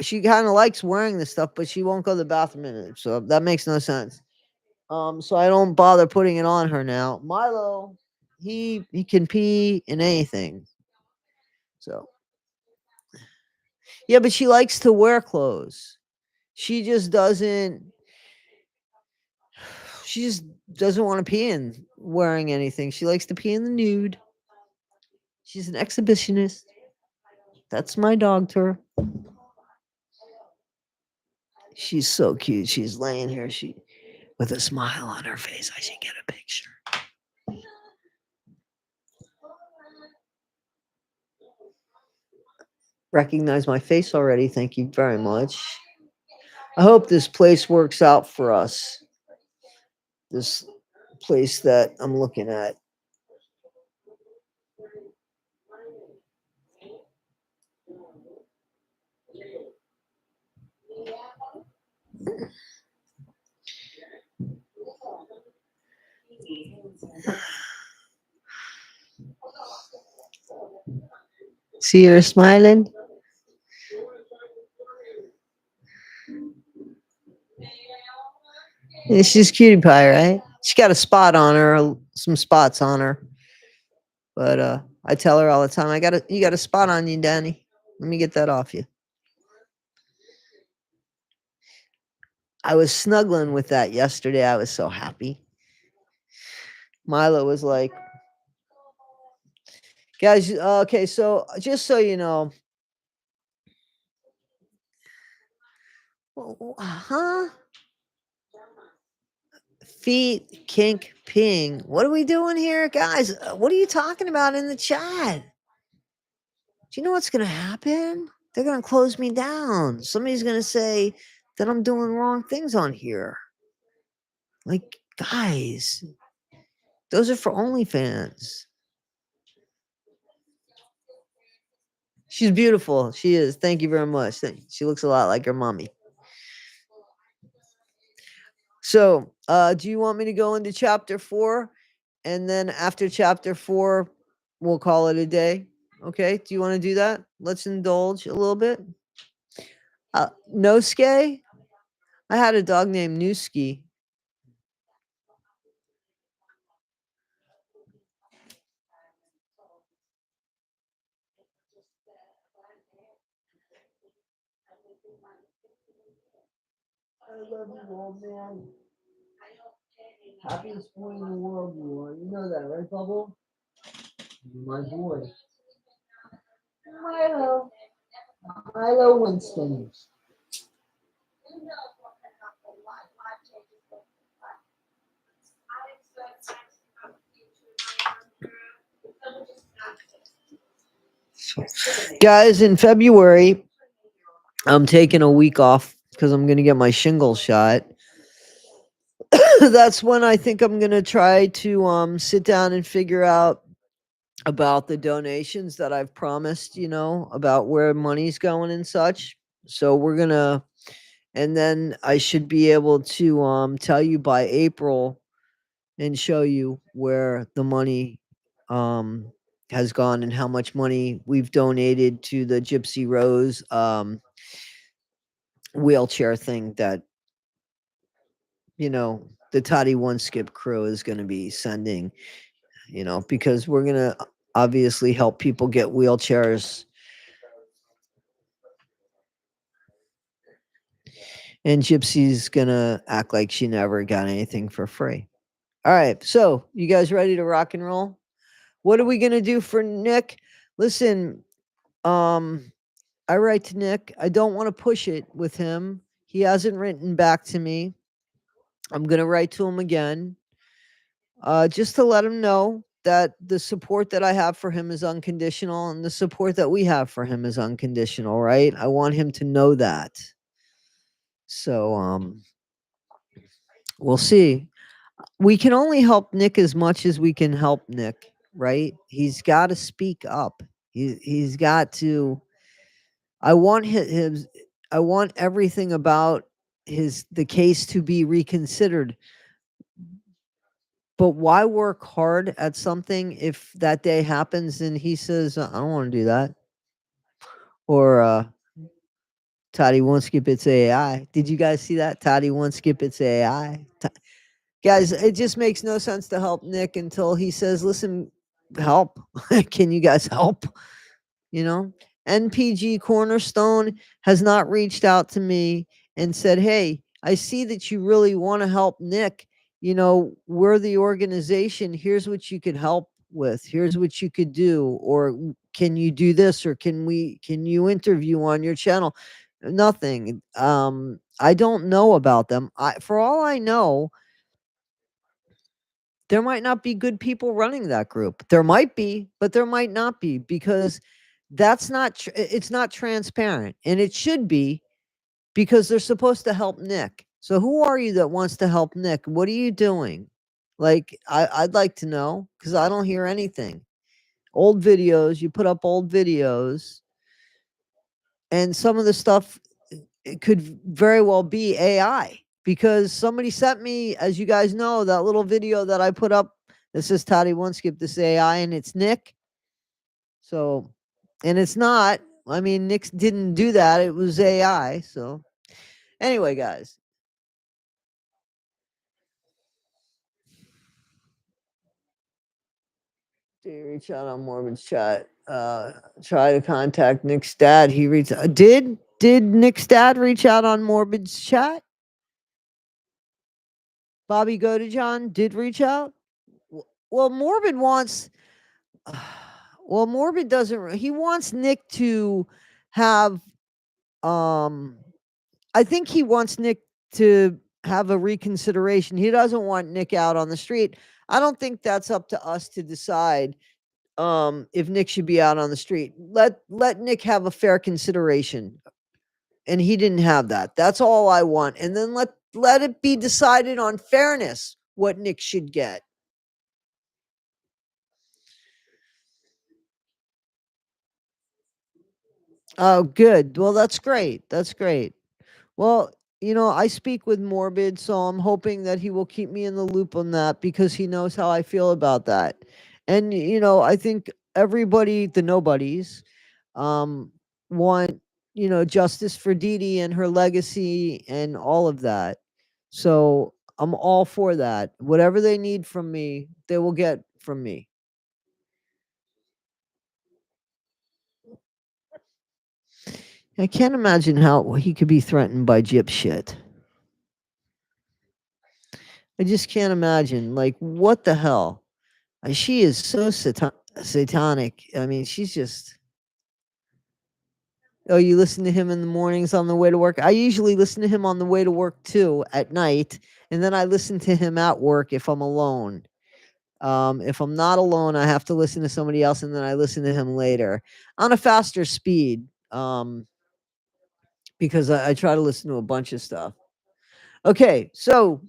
She kind of likes wearing this stuff, but she won't go to the bathroom in it. So that makes no sense. So I don't bother putting it on her now. Milo, he can pee in anything. So yeah, but she likes to wear clothes. She just doesn't she just doesn't want to pee in wearing anything. She likes to pee in the nude. She's an exhibitionist. That's my dog to her. She's so cute. She's laying here, she with a smile on her face. I should get a picture. Recognize my face already. Thank you very much. I hope this place works out for us. This place that I'm looking at. See her smiling? Yeah, she's cutie pie, right? She got a spot on her, some spots on her. But I tell her all the time, you got a spot on you, Danny. Let me get that off you. I was snuggling with that yesterday. I was so happy. Milo was like, guys, okay, so just so you know, huh? Feet, kink, ping. What are we doing here, guys? What are you talking about in the chat? Do you know what's going to happen? They're going to close me down. Somebody's going to say that I'm doing wrong things on here. Like, guys, those are for OnlyFans. She's beautiful. She is. Thank you very much. She looks a lot like her mommy. So, do you want me to go into chapter 4? And then after chapter 4, we'll call it a day. Okay. Do you want to do that? Let's indulge a little bit. Nosuke? I had a dog named Newski. I love you, old man. Happiest boy in the world, you are. You know that, right, Bubble? My boy. Milo. Milo Winston. Guys, in February, I'm taking a week off because I'm going to get my shingle shot. That's when I think I'm going to try to sit down and figure out about the donations that I've promised, about where money's going and such. So we're going to and then I should be able to tell you by April and show you where the money um has gone and how much money we've donated to the Gypsy Rose wheelchair thing that the Toddy One Skip crew is going to be sending, because we're going to obviously help people get wheelchairs. And Gypsy's going to act like she never got anything for free. All right. So, you guys ready to rock and roll? What are we going to do for Nick? Listen, I write to Nick. I don't want to push it with him. He hasn't written back to me. I'm going to write to him again. Just to let him know that the support that I have for him is unconditional and the support that we have for him is unconditional, right? I want him to know that. So, we'll see. We can only help Nick as much as we can help Nick, right? He's got to speak up. He's got to. I want his I want everything about the case to be reconsidered. But why work hard at something if that day happens and he says, I don't want to do that? Or Toddy won't skip its AI. Did you guys see that? Toddy won't skip its AI. Guys, it just makes no sense to help Nick until he says, listen, help. Can you guys help? NPG Cornerstone has not reached out to me and said, hey, I see that you really want to help Nick. We're the organization. Here's what you could help with. Here's what you could do. Or can you do this? Or can you interview on your channel? Nothing. I don't know about them. For all I know, there might not be good people running that group. There might be, but there might not be, because it's not transparent, and it should be, because they're supposed to help Nick. So who are you that wants to help Nick? What are you doing? Like, I'd like to know, because I don't hear anything. Old videos, you put up old videos, and some of the stuff, it could very well be AI, because somebody sent me, as you guys know, that little video that I put up that says Toddy won't skip this AI, and it's Nick. So, and it's not. I mean, Nick didn't do that. It was AI. So, anyway, guys. Do you reach out on Morbid's chat? Try to contact Nick's dad. He reached. Did Nick's dad reach out on Morbid's chat? Bobby Godejohn did reach out. Well, Morbid wants. Well, Morbid doesn't. He wants Nick to have. I think he wants Nick to have a reconsideration. He doesn't want Nick out on the street. I don't think that's up to us to decide if Nick should be out on the street. Let Nick have a fair consideration. And he didn't have that. That's all I want. And then let it be decided on fairness what Nick should get. Oh, good. Well, that's great. That's great. Well, I speak with Morbid, so I'm hoping that he will keep me in the loop on that, because he knows how I feel about that. And I think everybody, the nobodies, want justice for Dee Dee and her legacy and all of that. So I'm all for that. Whatever they need from me, they will get from me. I can't imagine how he could be threatened by Gyp shit. I just can't imagine. Like, what the hell? She is so satanic. I mean, she's just. Oh, you listen to him in the mornings on the way to work? I usually listen to him on the way to work too at night, and then I listen to him at work if I'm alone. If I'm not alone, I have to listen to somebody else, and then I listen to him later on a faster speed. Because I try to listen to a bunch of stuff. Okay, so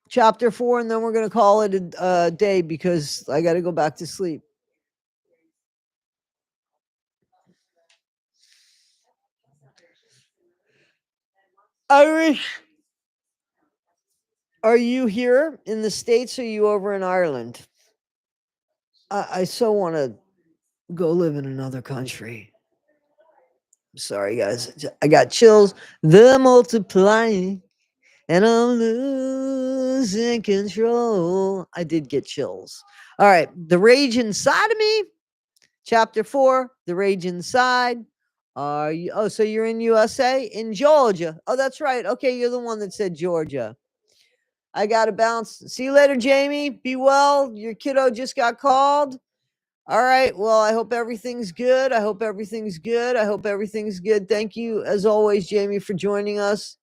chapter 4, and then we're gonna call it a day, because I got to go back to sleep. Irish, are you here in the States or are you over in Ireland? I so want to go live in another country. Sorry, guys. I got chills. The multiplying, and I'm losing control. I did get chills. All right. The Rage Inside of Me, Chapter 4, The Rage Inside. Are you? Oh, so you're in USA? In Georgia. Oh, that's right. Okay, you're the one that said Georgia. I got to bounce. See you later, Jamie. Be well. Your kiddo just got called. All right. Well, I hope everything's good. I hope everything's good. I hope everything's good. Thank you, as always, Jamie, for joining us.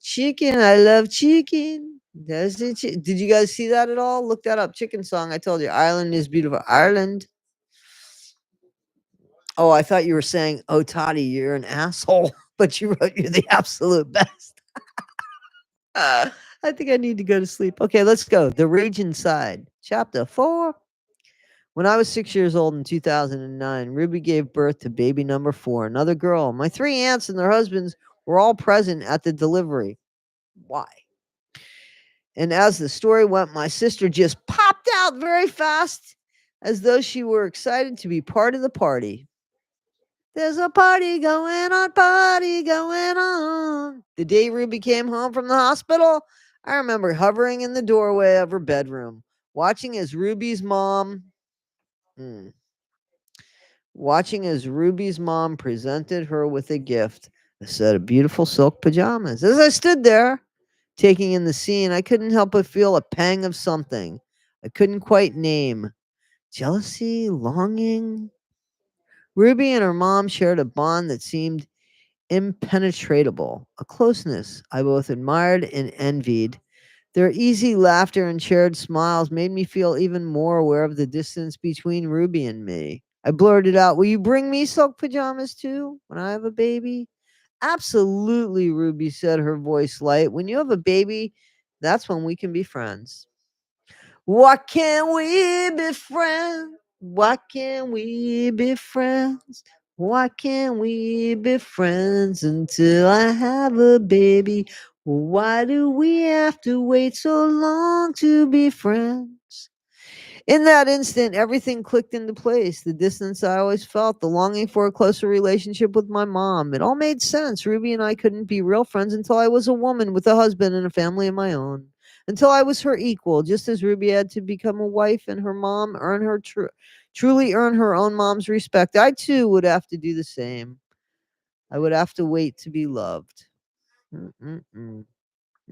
Chicken. I love chicken. Did you guys see that at all? Look that up. Chicken song. I told you. Ireland is beautiful. Ireland. Oh, I thought you were saying, oh, Toddy, you're an asshole, but you wrote you're the absolute best. I think I need to go to sleep. Okay, let's go. The Rage Inside, Chapter 4. When I was 6 years old in 2009, Ruby gave birth to baby number 4, another girl. My 3 aunts and their husbands were all present at the delivery. Why? And as the story went, my sister just popped out very fast as though she were excited to be part of the party. There's a party going on. The day Ruby came home from the hospital, I remember hovering in the doorway of her bedroom, watching as Ruby's mom. Watching as Ruby's mom presented her with a gift, a set of beautiful silk pajamas. As I stood there, taking in the scene, I couldn't help but feel a pang of something I couldn't quite name. Jealousy, longing. Ruby and her mom shared a bond that seemed impenetrable, a closeness I both admired and envied. Their easy laughter and shared smiles made me feel even more aware of the distance between Ruby and me. I blurted out, will you bring me silk pajamas too when I have a baby? Absolutely, Ruby said, her voice light. When you have a baby, that's when we can be friends. Why can't we be friends? Why can't we be friends? Why can't we be friends until I have a baby? Why do we have to wait so long to be friends? In that instant, everything clicked into place. The distance I always felt, the longing for a closer relationship with my mom. It all made sense. Ruby and I couldn't be real friends until I was a woman with a husband and a family of my own. Until I was her equal, just as Ruby had to become a wife and her mom truly earn her own mom's respect. I too would have to do the same. I would have to wait to be loved. Mm-mm-mm.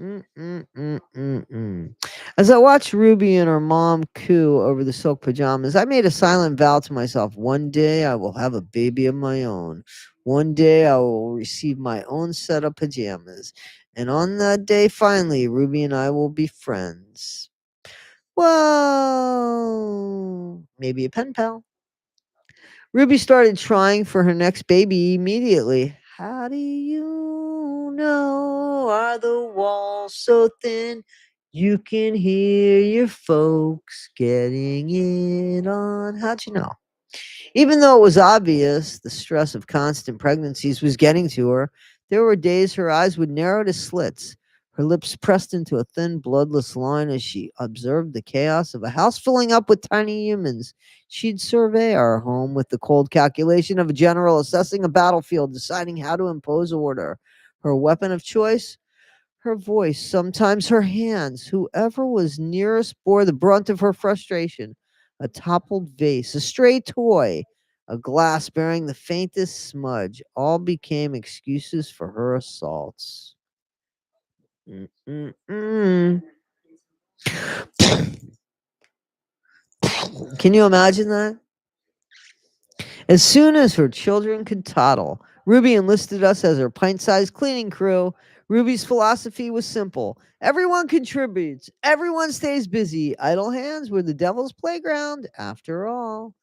Mm. As I watched Ruby and her mom coo over the silk pajamas, I made a silent vow to myself. One day I will have a baby of my own. One day I will receive my own set of pajamas. And on that day, finally, Ruby and I will be friends. Whoa! Maybe a pen pal. Ruby started trying for her next baby immediately. How do you know? Are the walls so thin? You can hear your folks getting it on. How'd you know? Even though it was obvious the stress of constant pregnancies was getting to her, there were days her eyes would narrow to slits, her lips pressed into a thin, bloodless line as she observed the chaos of a house filling up with tiny humans. She'd survey our home with the cold calculation of a general assessing a battlefield, deciding how to impose order. Her weapon of choice? Her voice, sometimes her hands. Whoever was nearest bore the brunt of her frustration. A toppled vase, a stray toy, a glass bearing the faintest smudge, all became excuses for her assaults. Mm-mm-mm. Can you imagine that? As soon as her children could toddle, Ruby enlisted us as her pint sized cleaning crew. Ruby's philosophy was simple everyone contributes, everyone stays busy. Idle hands were the devil's playground, after all.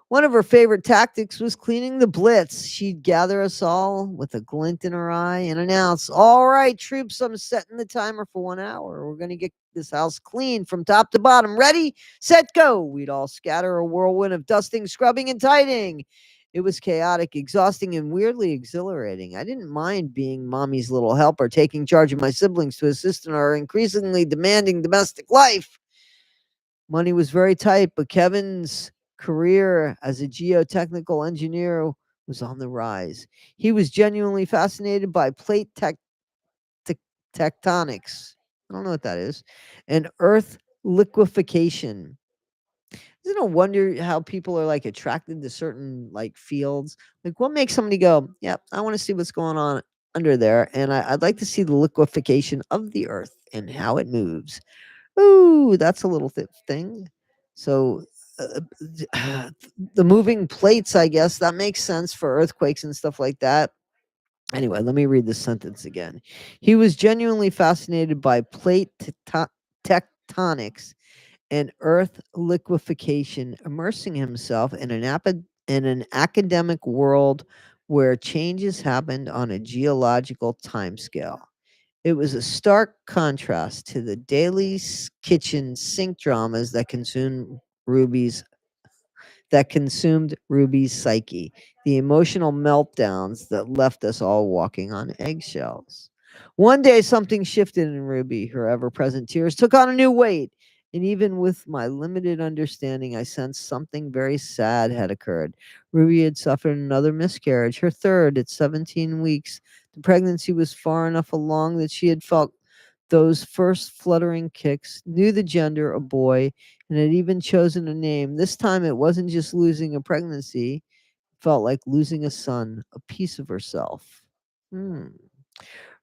One of her favorite tactics was cleaning the blitz. She'd gather us all with a glint in her eye and announce, all right, troops, I'm setting the timer for 1 hour. We're going to get this house clean from top to bottom. Ready, set, go. We'd all scatter a whirlwind of dusting, scrubbing, and tidying. It was chaotic, exhausting, and weirdly exhilarating. I didn't mind being mommy's little helper, taking charge of my siblings to assist in our increasingly demanding domestic life. Money was very tight, but Kevin's career as a geotechnical engineer was on the rise. He was genuinely fascinated by tec- tectonics. I don't know what that is, and earth liquefaction. Isn't it a wonder how people are like attracted to certain like fields? Like, what makes somebody go, "Yeah, I want to see what's going on under there, and I'd like to see the liquefaction of the earth and how it moves." Ooh, that's a little thing. So, the moving plates, I guess that makes sense for earthquakes and stuff like that. Anyway, let me read this sentence again. He was genuinely fascinated by tectonics and earth liquefaction, immersing himself in in an academic world where changes happened on a geological timescale. It was a stark contrast to the daily kitchen sink dramas Ruby's that consumed Ruby's psyche, the emotional meltdowns that left us all walking on eggshells. One day, something shifted in Ruby. Her ever present tears took on a new weight. And even with my limited understanding, I sensed something very sad had occurred. Ruby had suffered another miscarriage, her third at 17 weeks. The pregnancy was far enough along that she had felt those first fluttering kicks, knew the gender, a boy, and had even chosen a name. This time it wasn't just losing a pregnancy, it felt like losing a son, a piece of herself. Hmm.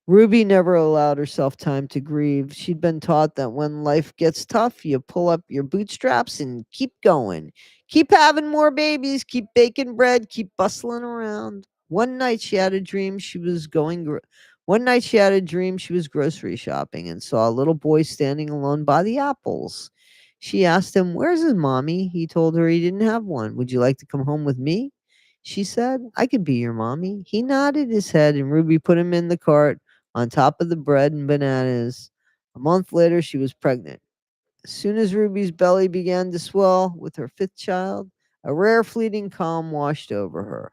Ruby never allowed herself time to grieve. She'd been taught that when life gets tough, you pull up your bootstraps and keep going. Keep having more babies, keep baking bread, keep bustling around. One night she had a dream she was grocery shopping and saw a little boy standing alone by the apples. She asked him, "Where's his mommy?" He told her he didn't have one. "Would you like to come home with me?" She said, "I could be your mommy." He nodded his head and Ruby put him in the cart on top of the bread and bananas. A month later, she was pregnant. As soon as Ruby's belly began to swell with her fifth child, a rare fleeting calm washed over her.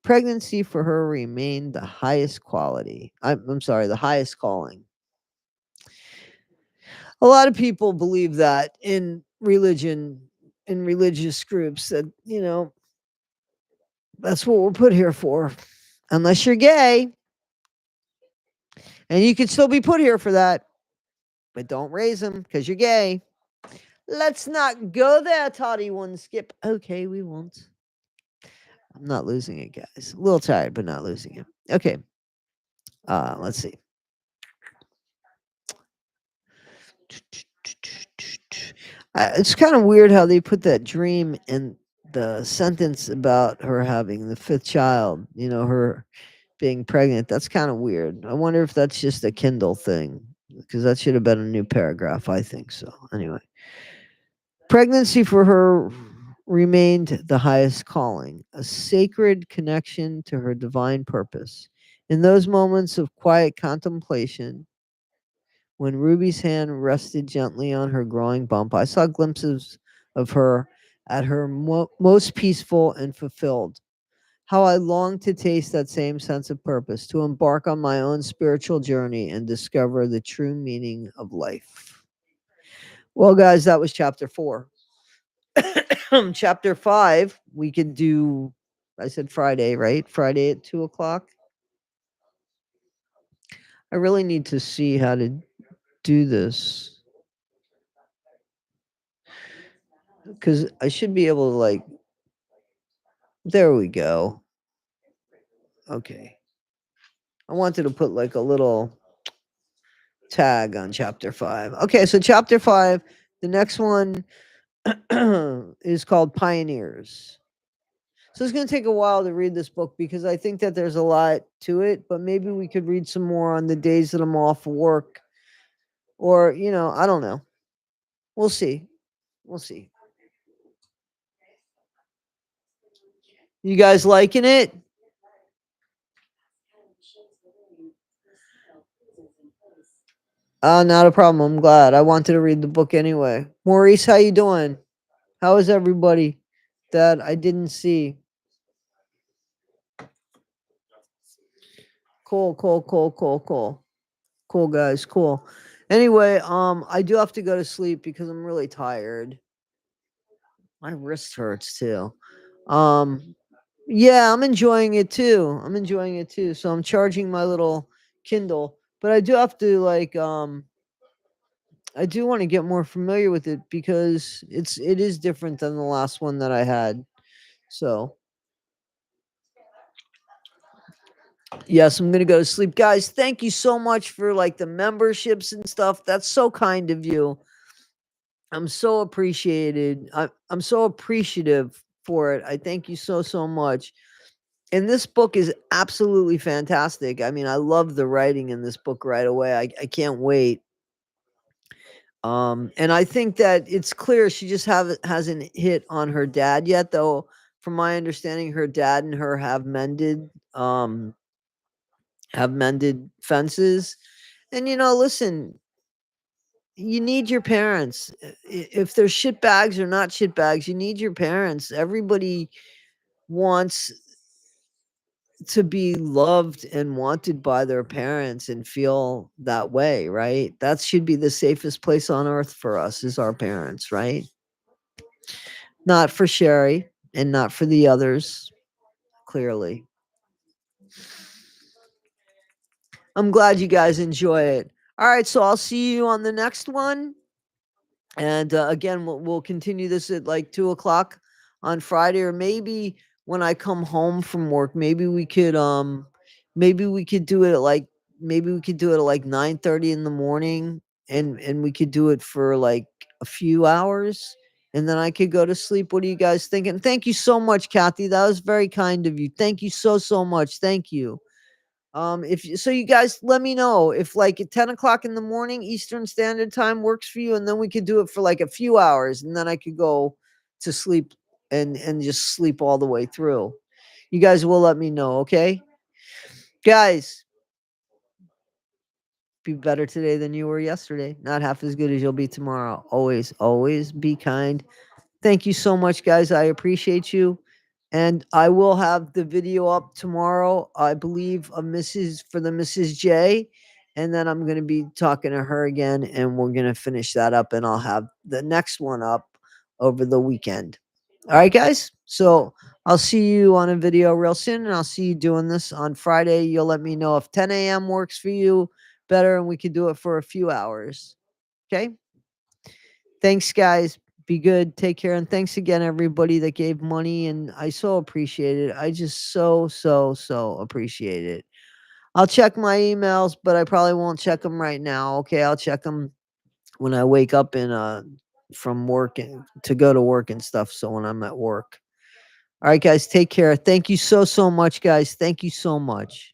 Pregnancy for her remained the highest quality. I'm sorry, the highest calling. A lot of people believe that in religious groups, that, that's what we're put here for. Unless you're gay, and you could still be put here for that, but don't raise them because you're gay. Let's not go there, Toddy one skip. Okay, we won't. I'm not losing it, guys. A little tired, but not losing it. Okay. Let's see. It's kind of weird how they put that dream in the sentence about her having the fifth child, her being pregnant. That's kind of weird. I wonder if that's just a Kindle thing, because that should have been a new paragraph. I think so. Anyway, pregnancy for her remained the highest calling, a sacred connection to her divine purpose. In those moments of quiet contemplation, when Ruby's hand rested gently on her growing bump, I saw glimpses of her at her most peaceful and fulfilled. How I longed to taste that same sense of purpose, to embark on my own spiritual journey and discover the true meaning of life. Well, guys, that was chapter 4. Chapter 5, we could do, I said Friday, right? Friday at 2 o'clock. I really need to see how to do this, because I should be able to, like, there we go. Okay. I wanted to put like a little tag on chapter 5. Okay, so chapter 5, the next one is called Pioneers. So it's going to take a while to read this book because I think that there's a lot to it, but maybe we could read some more on the days that I'm off work, or, I don't know. We'll see. We'll see. You guys liking it? Not a problem. I'm glad. I wanted to read the book anyway. Maurice, how you doing? How is everybody that I didn't see? Cool, cool, cool, cool, cool. Cool, guys, cool. Anyway, I do have to go to sleep because I'm really tired. My wrist hurts too. Um, yeah, I'm enjoying it too. I'm enjoying it too. So I'm charging my little Kindle, but I do have to like I do want to get more familiar with it because it is different than the last one that I had. So, yes, I'm going to go to sleep. Guys, thank you so much for like the memberships and stuff. That's so kind of you. I'm so appreciated. I'm so appreciative for it. I thank you so so much. And this book is absolutely fantastic. I mean, I love the writing in this book right away. I can't wait. And I think that it's clear she just hasn't hit on her dad yet, though. From my understanding, her dad and her have mended fences. And listen, you need your parents. If they're shit bags or not shit bags, you need your parents. Everybody wants to be loved and wanted by their parents and feel that way, right? That should be the safest place on earth for us is our parents, right? Not for Shari and not for the others, clearly. I'm glad you guys enjoy it. All right, so I'll see you on the next one. And again, we'll continue this at like 2 o'clock on Friday, or maybe when I come home from work, maybe we could do it at like 9:30 in the morning, and we could do it for like a few hours, and then I could go to sleep. What are you guys thinking? Thank you so much, Kathy. That was very kind of you. Thank you so so much. Thank you. So you guys let me know if like at 10 o'clock in the morning Eastern Standard Time works for you, and then we could do it for like a few hours, and then I could go to sleep and just sleep all the way through. You guys will let me know, okay? Guys, be better today than you were yesterday. Not half as good as you'll be tomorrow. Always, always be kind. Thank you so much, guys. I appreciate you. And I will have the video up tomorrow, I believe, of Mrs. J. And then I'm going to be talking to her again, and we're going to finish that up, and I'll have the next one up over the weekend. All right, guys. So I'll see you on a video real soon, and I'll see you doing this on Friday. You'll let me know if 10 a.m. works for you better, and we can do it for a few hours. Okay. Thanks, guys. Be good. Take care. And thanks again, everybody that gave money. And I so appreciate it. I just so, so, so appreciate it. I'll check my emails, but I probably won't check them right now. Okay. I'll check them when I wake up from work to go to work and stuff. So when I'm at work. All right, guys, take care. Thank you so, so much, guys. Thank you so much.